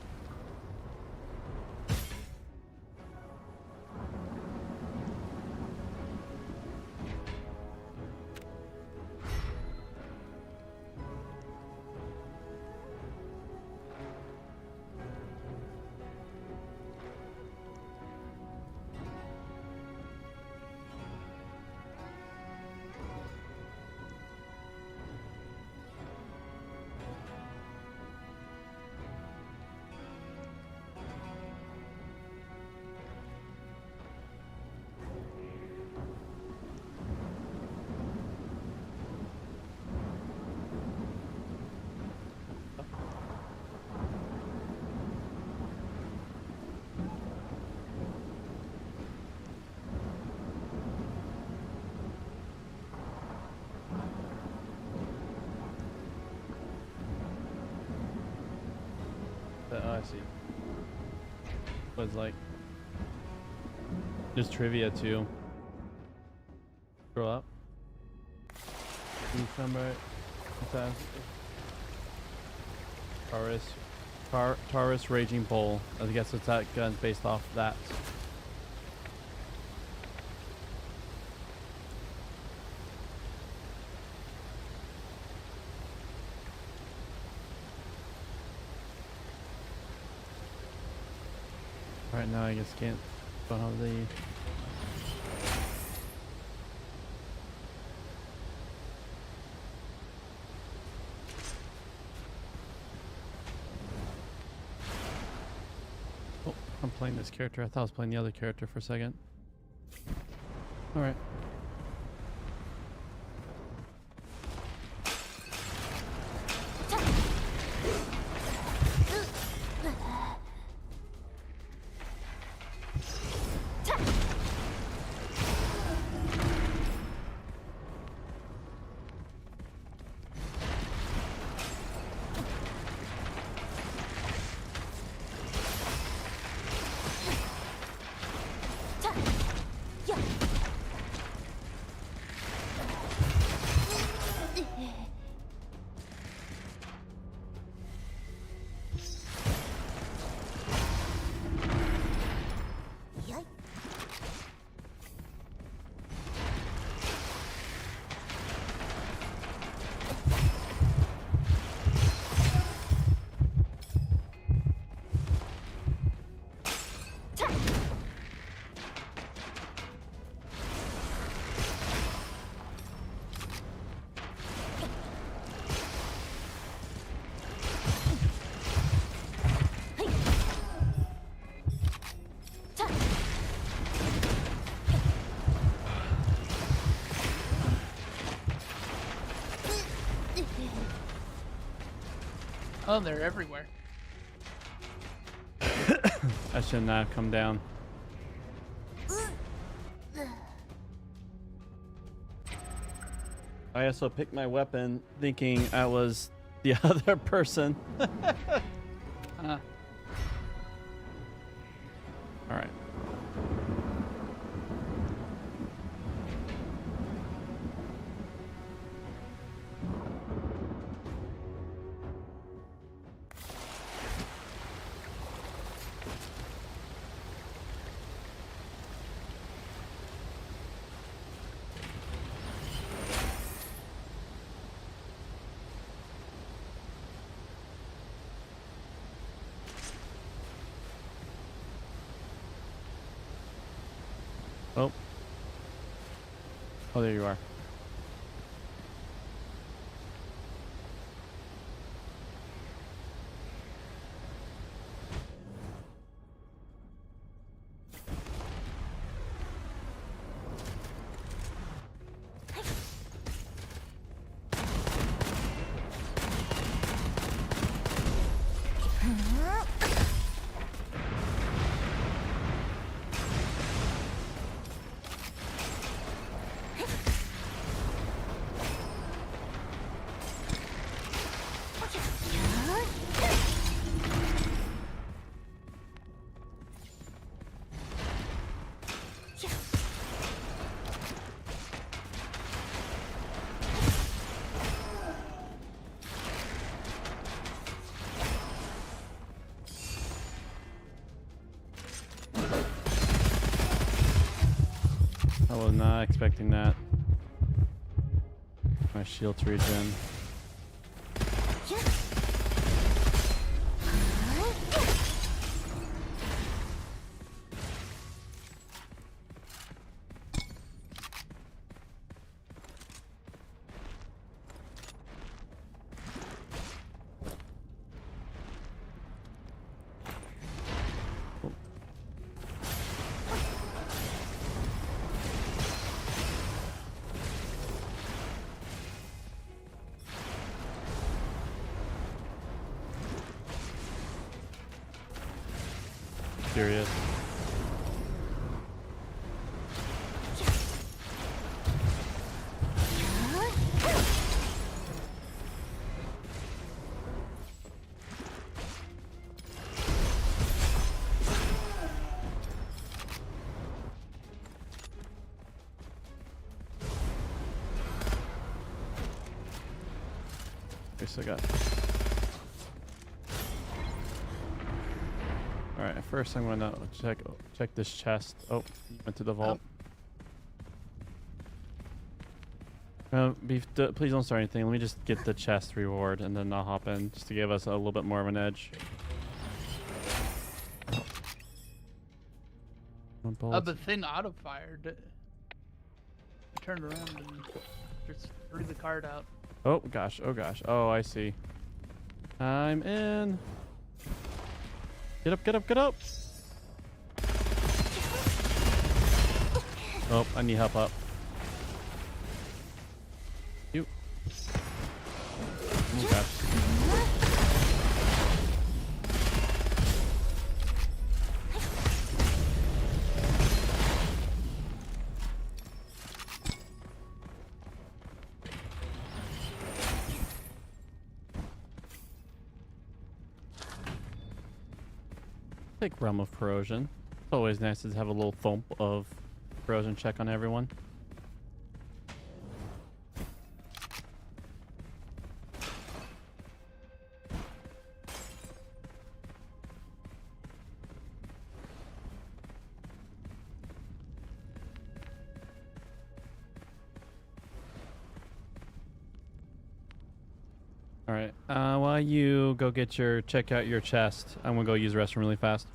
Oh, I see. Was like just trivia too. Scroll up. Number. Taurus Raging Bull. I guess it's that gun's based off that. Right now, I just can't. Don't have the. Oh, I'm playing this character. I thought I was playing the other character for a second. All right. Oh, they're everywhere. I should not have come down. I also picked my weapon thinking I was the other person. Uh, All right. Oh. Oh, there you are. I was not expecting that. My shield to regen. Curious. Okay, so I got. All right, first I'm gonna check this chest. Oh, you went to the vault. Please don't start anything. Let me just get the chest reward and then I'll hop in just to give us a little bit more of an edge. the thing auto-fired. I turned around and just threw the card out. Oh gosh, oh gosh. Oh, I see. I'm in. Get up, get up, get up. Oh, I need help up. You. Oh gosh. Take Realm of Corrosion. It's always nice to have a little thump of corrosion check on everyone. All right. While you go check out your chest, I'm gonna go use the restroom really fast.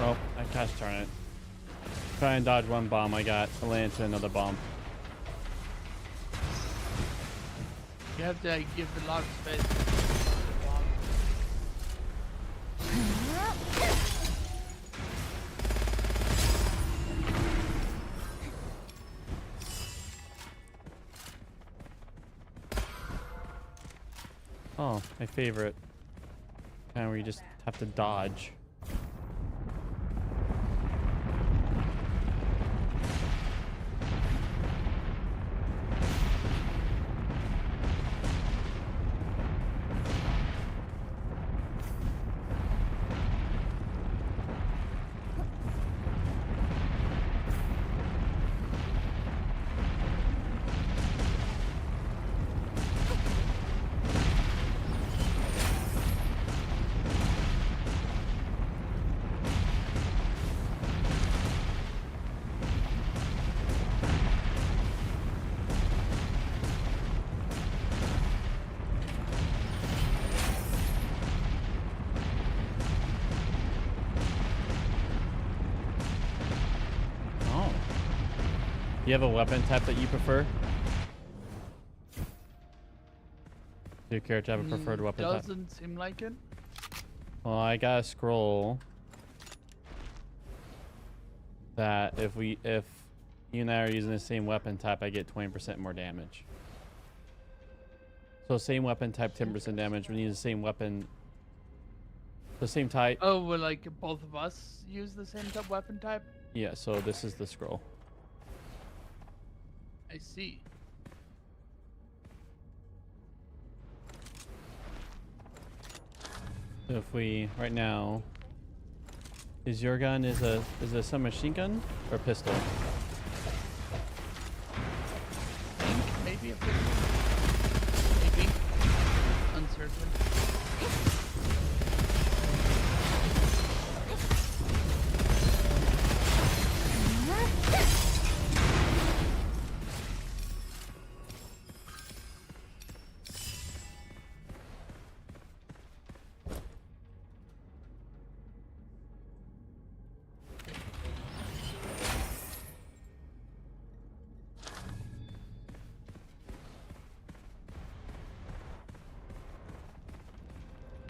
Oh, I gosh darn it. Try and dodge one bomb. I got land into another bomb. You have to give a lot of space. Oh, my favorite. Kind of where you just have to dodge. Do you have a weapon type that you prefer? Do your character have a preferred weapon type? Doesn't seem like it. Well, I got a scroll that if you and I are using the same weapon type, I get 20% more damage. So same weapon type, 10% damage. When you use the same weapon, the same type. Oh, well, like both of us use the same type weapon type? Yeah, so this is the scroll. I see. So if we right now, is your gun is a submachine gun or pistol? I think maybe a pistol. Maybe. Uncertain.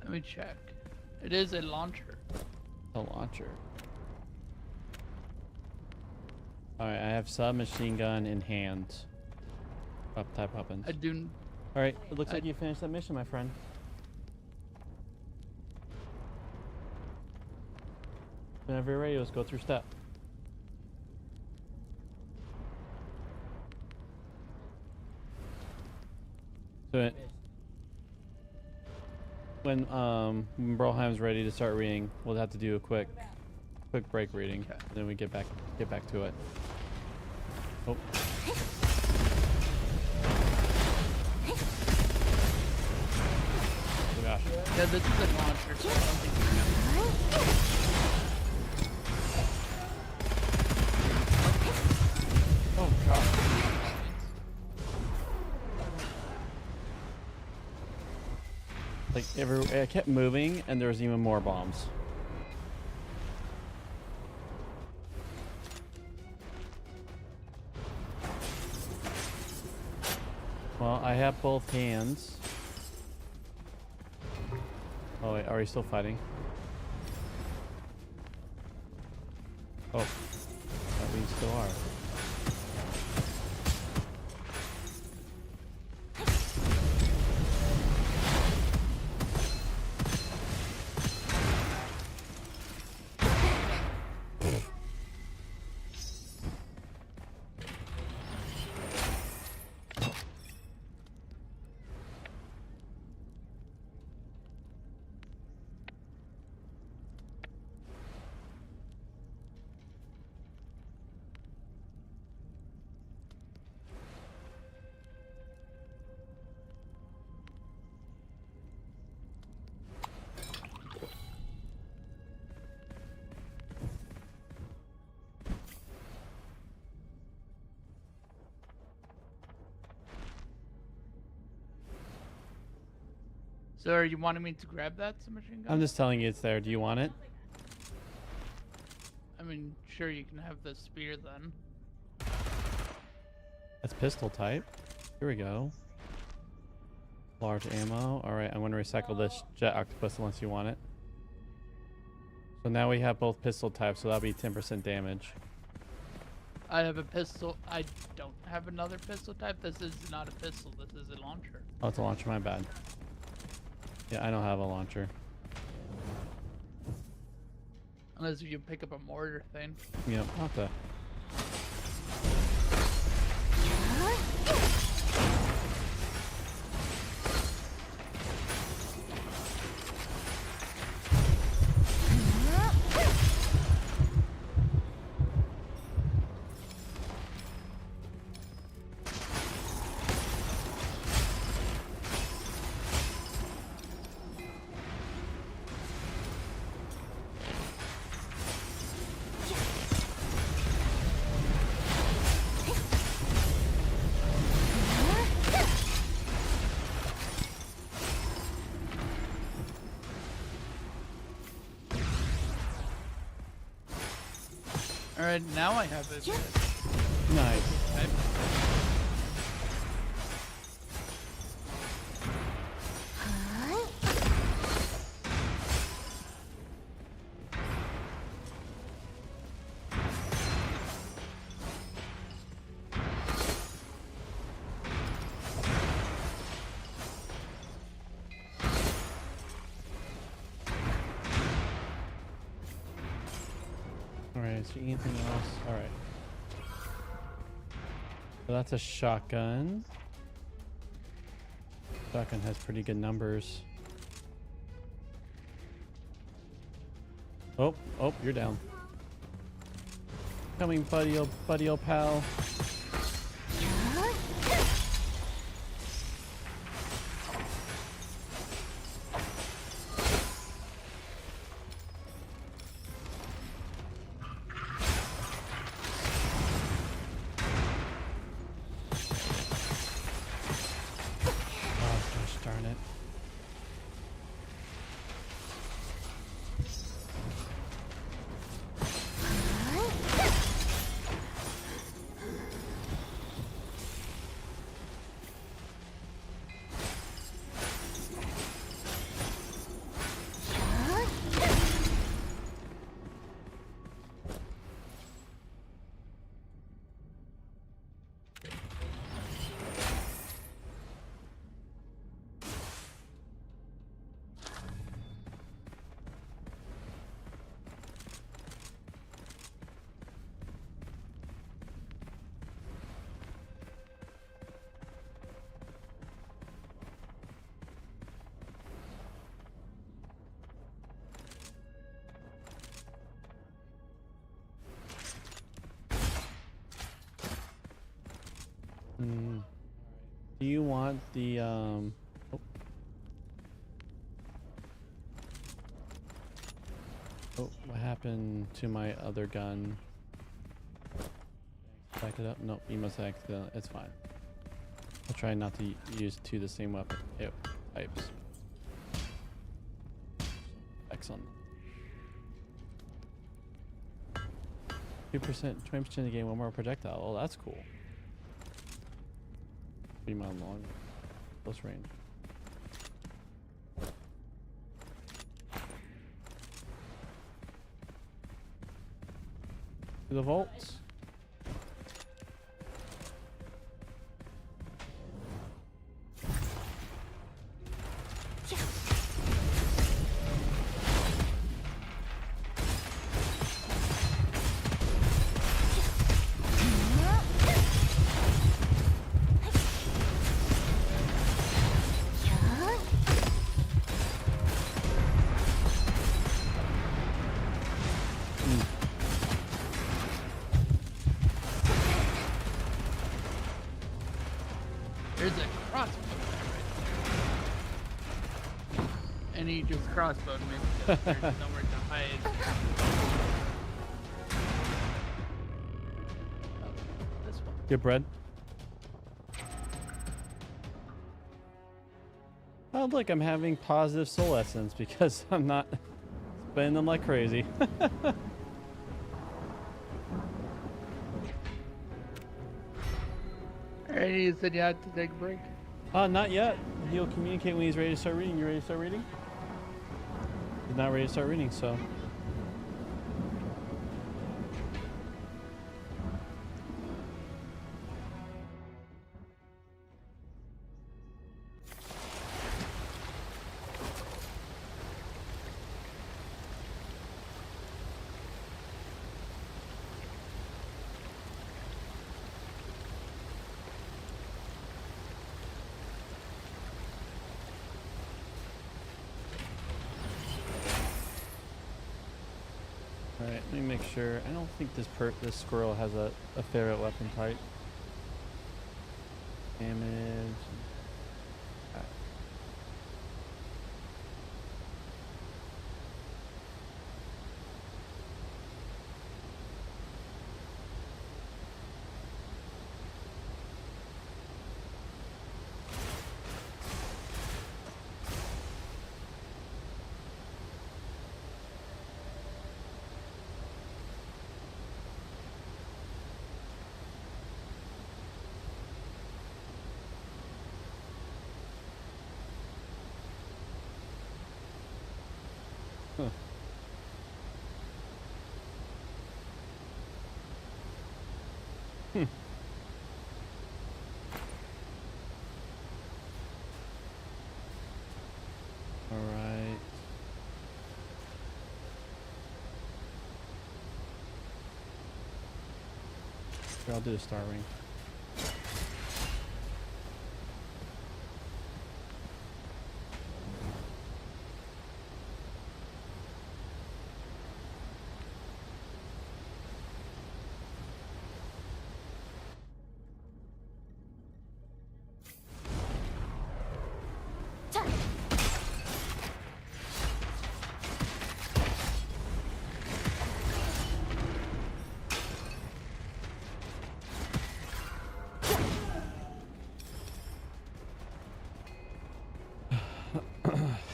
Let me check. It is a launcher. A launcher. Alright, I have submachine gun in hand. Up type weapons. I do. Alright, it looks like you finished that mission, my friend. Whenever you're ready, let's go through step. So when Broheim's ready to start reading, we'll have to do a quick break reading. Okay. Then we get back to it. Oh. Oh gosh. Yeah, this is a launcher, so I don't think you're gonna. Oh god. Like I kept moving, and there was even more bombs. Well, I have both hands. Oh wait, are we still fighting? Oh, we still are. So are you wanting me to grab that submachine gun? I'm just telling you it's there. Do you want it? I mean, sure, you can have the spear then. That's pistol type. Here we go. Large ammo. All right, I'm going to recycle this jet octopus unless you want it. So now we have both pistol types, so that'll be 10% damage. I have a pistol. I don't have another pistol type. This is not a pistol. This is a launcher. Oh, it's a launcher. My bad. Yeah, I don't have a launcher. Unless you pick up a mortar thing. Yep, I'll have to. Alright, now I have it. Nice. Type. Alright, is there anything else? Alright. So that's a shotgun. Shotgun has pretty good numbers. Oh, you're down. Coming, buddy, old pal. Darn it. Do you want the oh. Oh, what happened to my other gun? Back it up. Nope, you must have accidentally. It's fine. I'll try not to use two of the same weapon. Ew, pipes. Excellent. 2%, 20% of the game, one more projectile. Oh, that's cool. 3 mile long, close range. To the vaults. There's a crossbow there, right? And he just crossbowed me because there's nowhere to hide. Oh, this one. Good bread. Oh, look, I'm having positive soul essence because I'm not spending them like crazy. you said you had to take a break. Not yet. He'll communicate when he's ready to start reading. You ready to start reading? He's not ready to start reading, so. Alright, let me make sure. I don't think this squirrel has a favorite weapon type. Damage. Ah. Huh. Hmm. All right. Here, I'll do the star ring.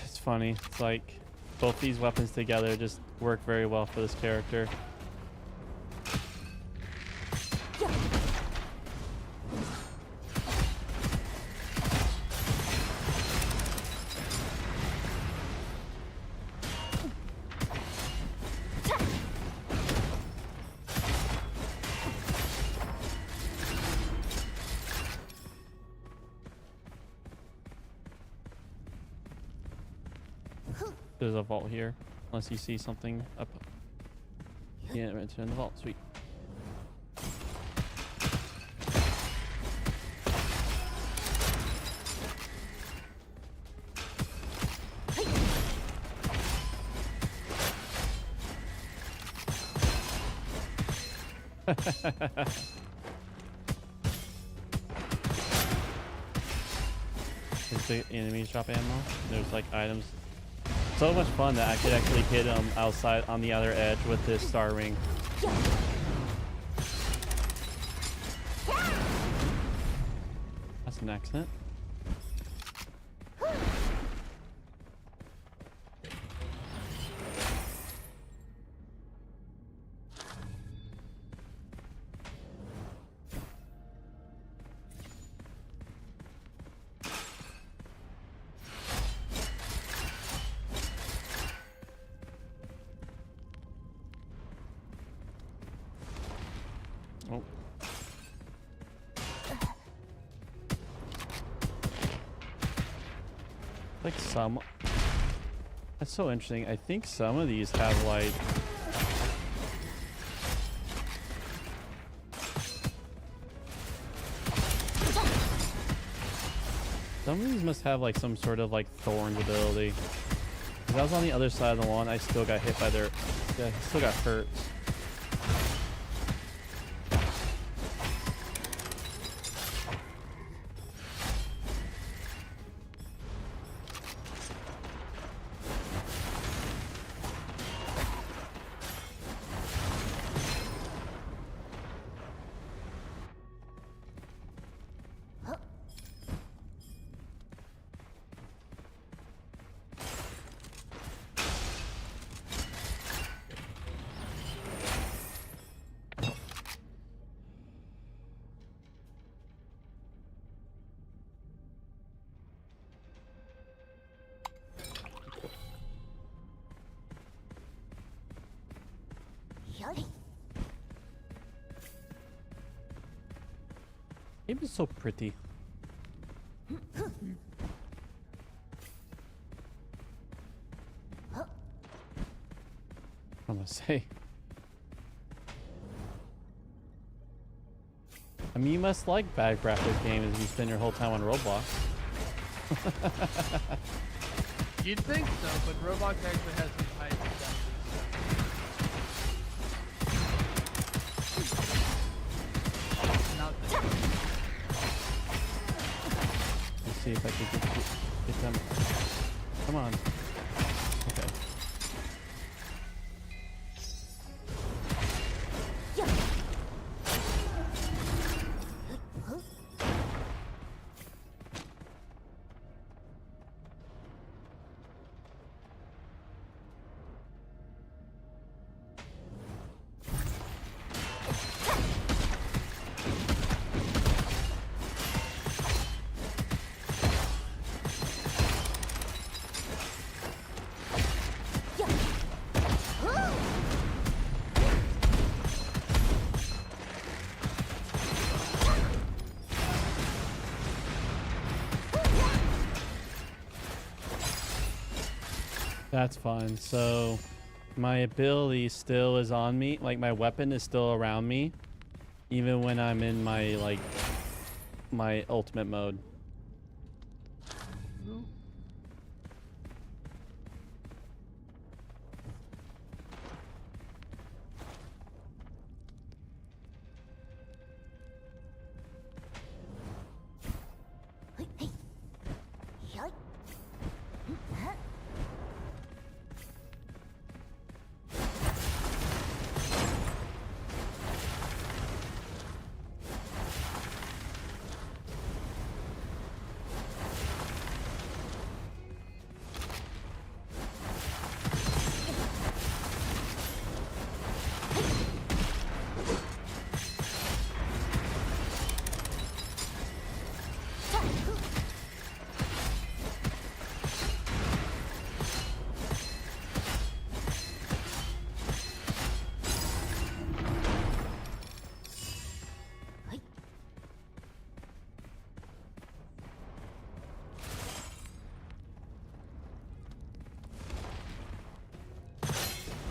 It's funny. It's like both these weapons together just work very well for this character. There's a vault here, unless you see something up. Yeah, it's in the vault. Sweet. There's the enemies drop ammo. There's like items. So much fun that I could actually hit them outside on the other edge with this star ring. That's an accident. Oh. Like some. That's so interesting. I think some of these have like. Some of these must have like some sort of like thorns ability. 'Cause I was on the other side of the wall and I still got hit by their. Yeah, I still got hurt. Game is so pretty. I'm gonna say. I mean, you must like bad graphics games if you spend your whole time on Roblox. You'd think so, but Roblox actually has some high percentages. Not that. Let's see if I can get them. Come on. Okay. That's fine. So my ability still is on me. Like my weapon is still around me. Even when I'm in my my ultimate mode.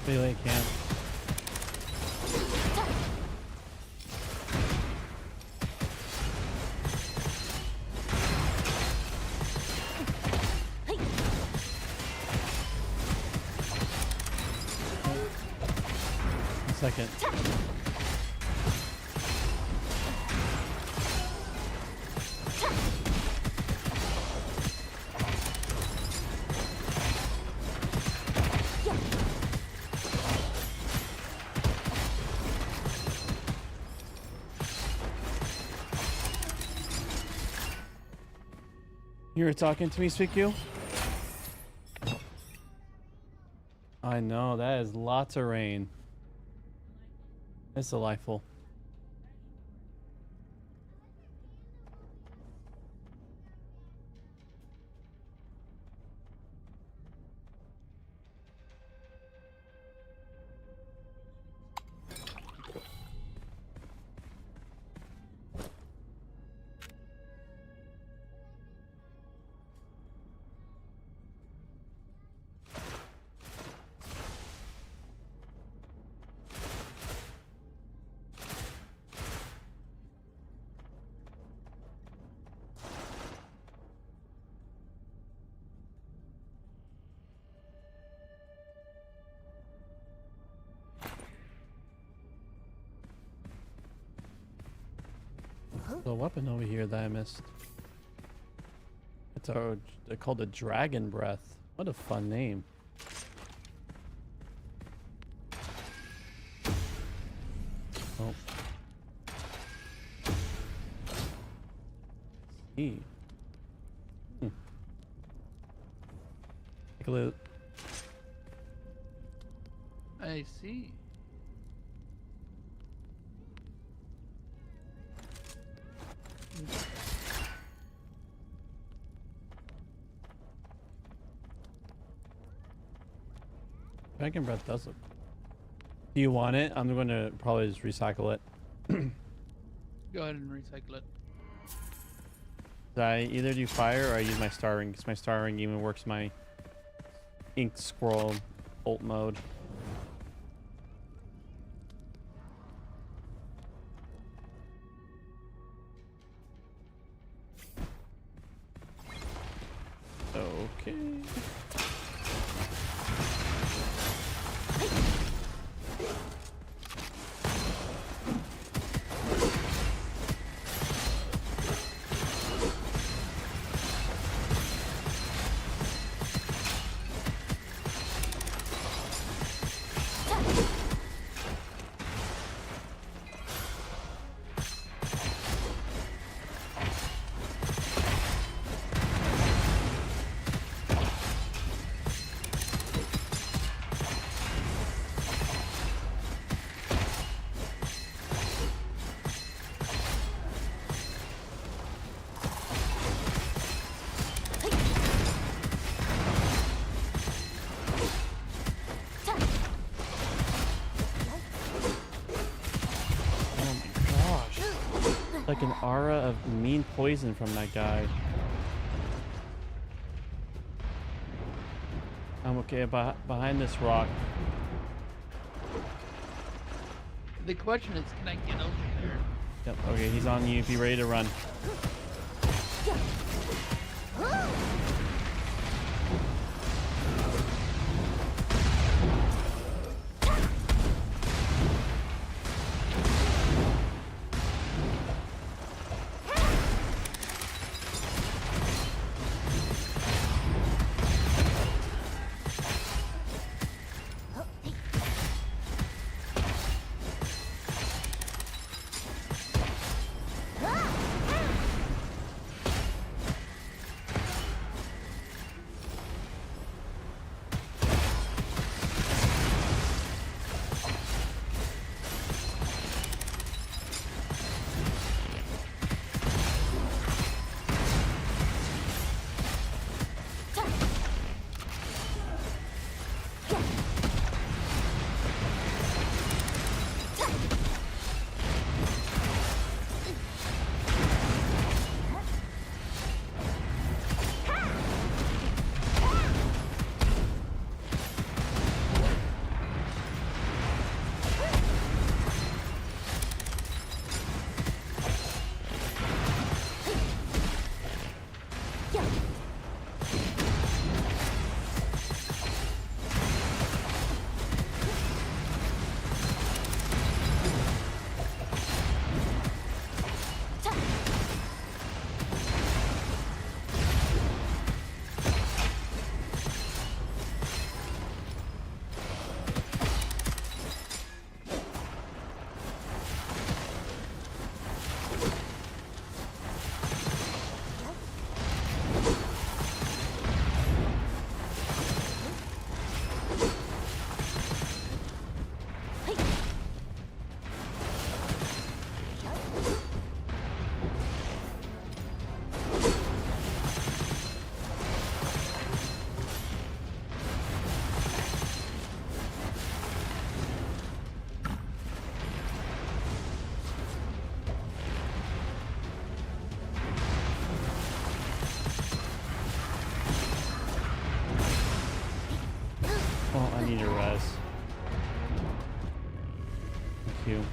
Melee camp. A second. You were talking to me, Suikyu? I know, that is lots of rain. It's delightful. The weapon over here that I missed. It's they're called a dragon breath. What a fun name. Oh. See. Take a look. I see. Dragon breath does look. Do you want it? I'm going to probably just recycle it. Go ahead and recycle it. I either do fire or I use my star ring, because my star ring even works my ink scroll ult mode. Okay. Like an aura of mean poison from that guy. I'm okay behind this rock. The question is, can I get over there? Yep, okay, he's on you. Be ready to run. Oh, I need a res. Thank you.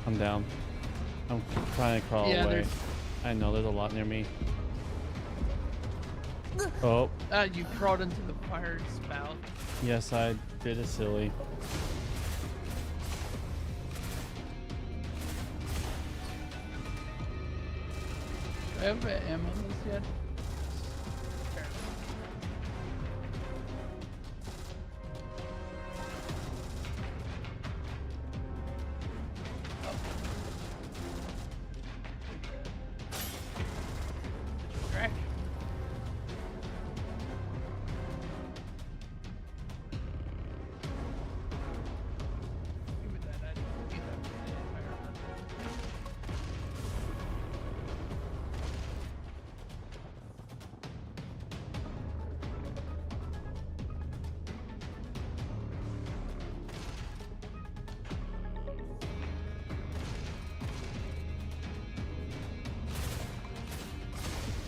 I'm down. I'm trying to crawl Yeah, away. there's- I know there's a lot near me. Oh, You crawled into the fire spout. yes, I did it silly. Do I have ammo on this yet? Trash. Give me that. I didn't need that for the fire.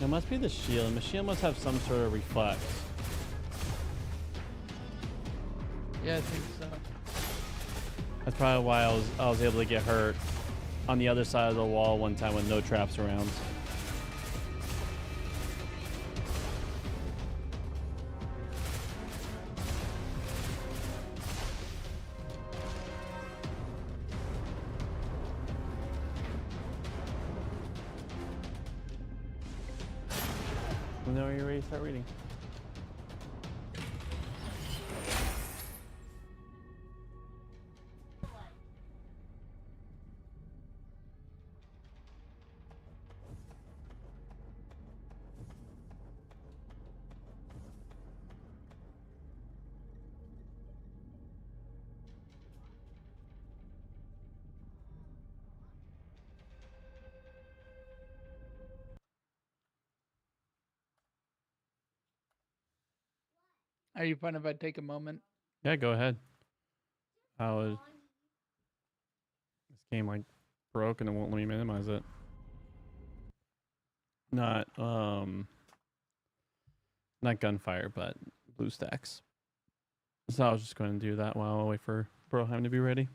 It must be the shield. The shield must have some sort of reflex. Yeah, I think so. That's probably why I was able to get hurt on the other side of the wall one time with no traps around. Whenever you're ready to start reading. Are you fine if I take a moment? Yeah, go ahead. How is this game like broke and it won't let me minimize it? Not gunfire, but BlueStacks. So I was just going to do that while I wait for Broheim to be ready.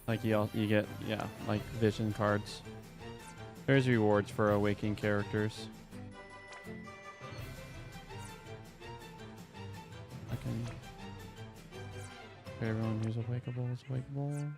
Like you get, yeah, like vision cards. There's rewards for awakening characters. Okay. Everyone who's awakeable is awakeable.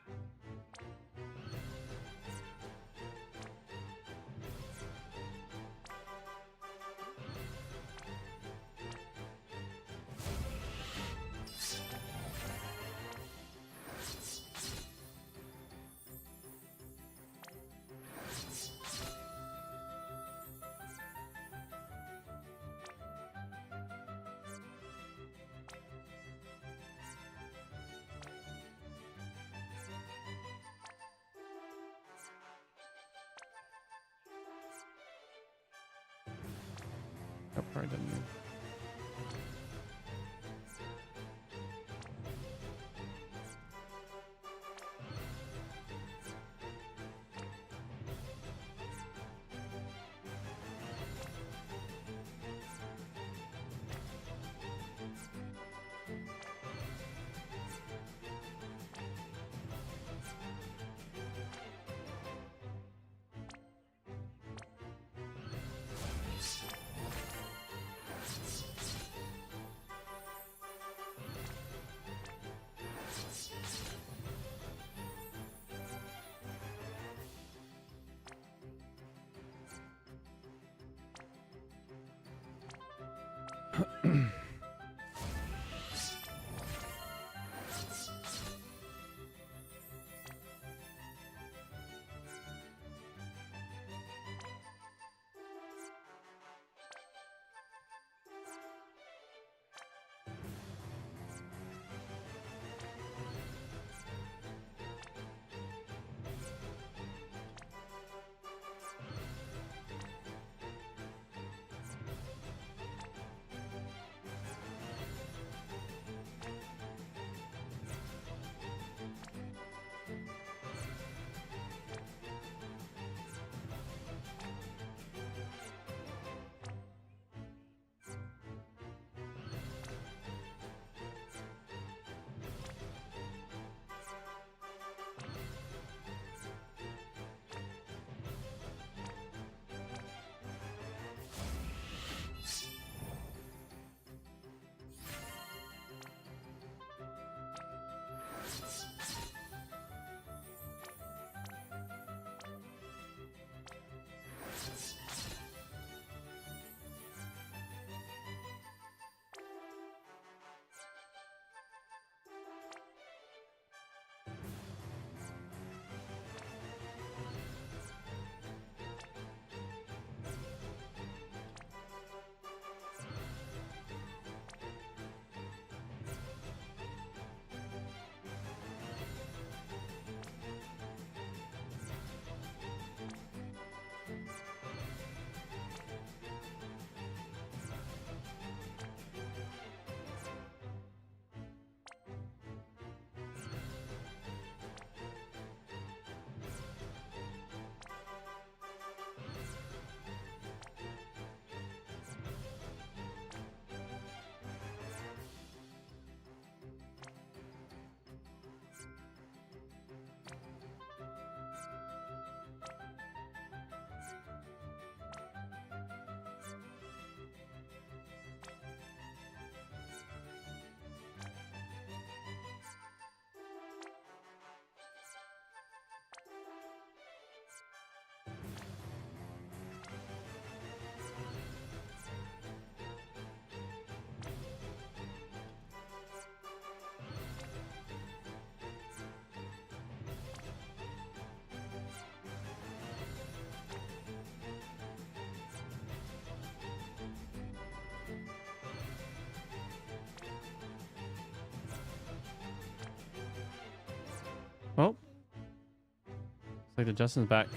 Oh, pardon me. Oh. Looks like the Justin's back.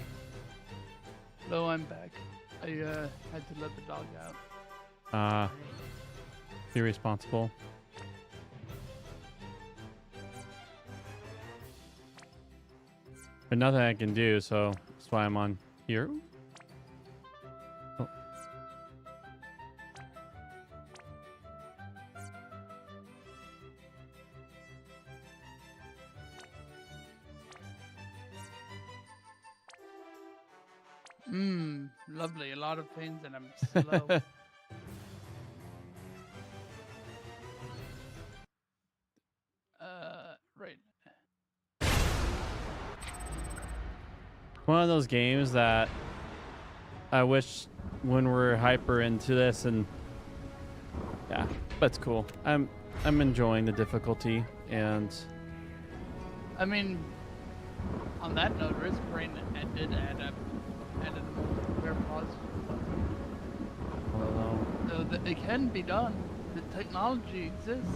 Hello, I'm back. I had to let the dog out. Irresponsible. But nothing I can do, so that's why I'm on here. Oh. Lovely. A lot of things, and I'm slow. Right. One of those games that I wish when we're hyper into this, and yeah, but it's cool. I'm enjoying the difficulty, and I mean, on that note, Risk Brain did added a very positive. I don't know. So it can be done. The technology exists.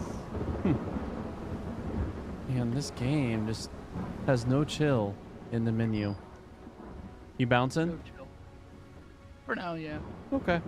Man, this game just has no chill in the menu. You bouncing? No chill. For now, yeah. Okay.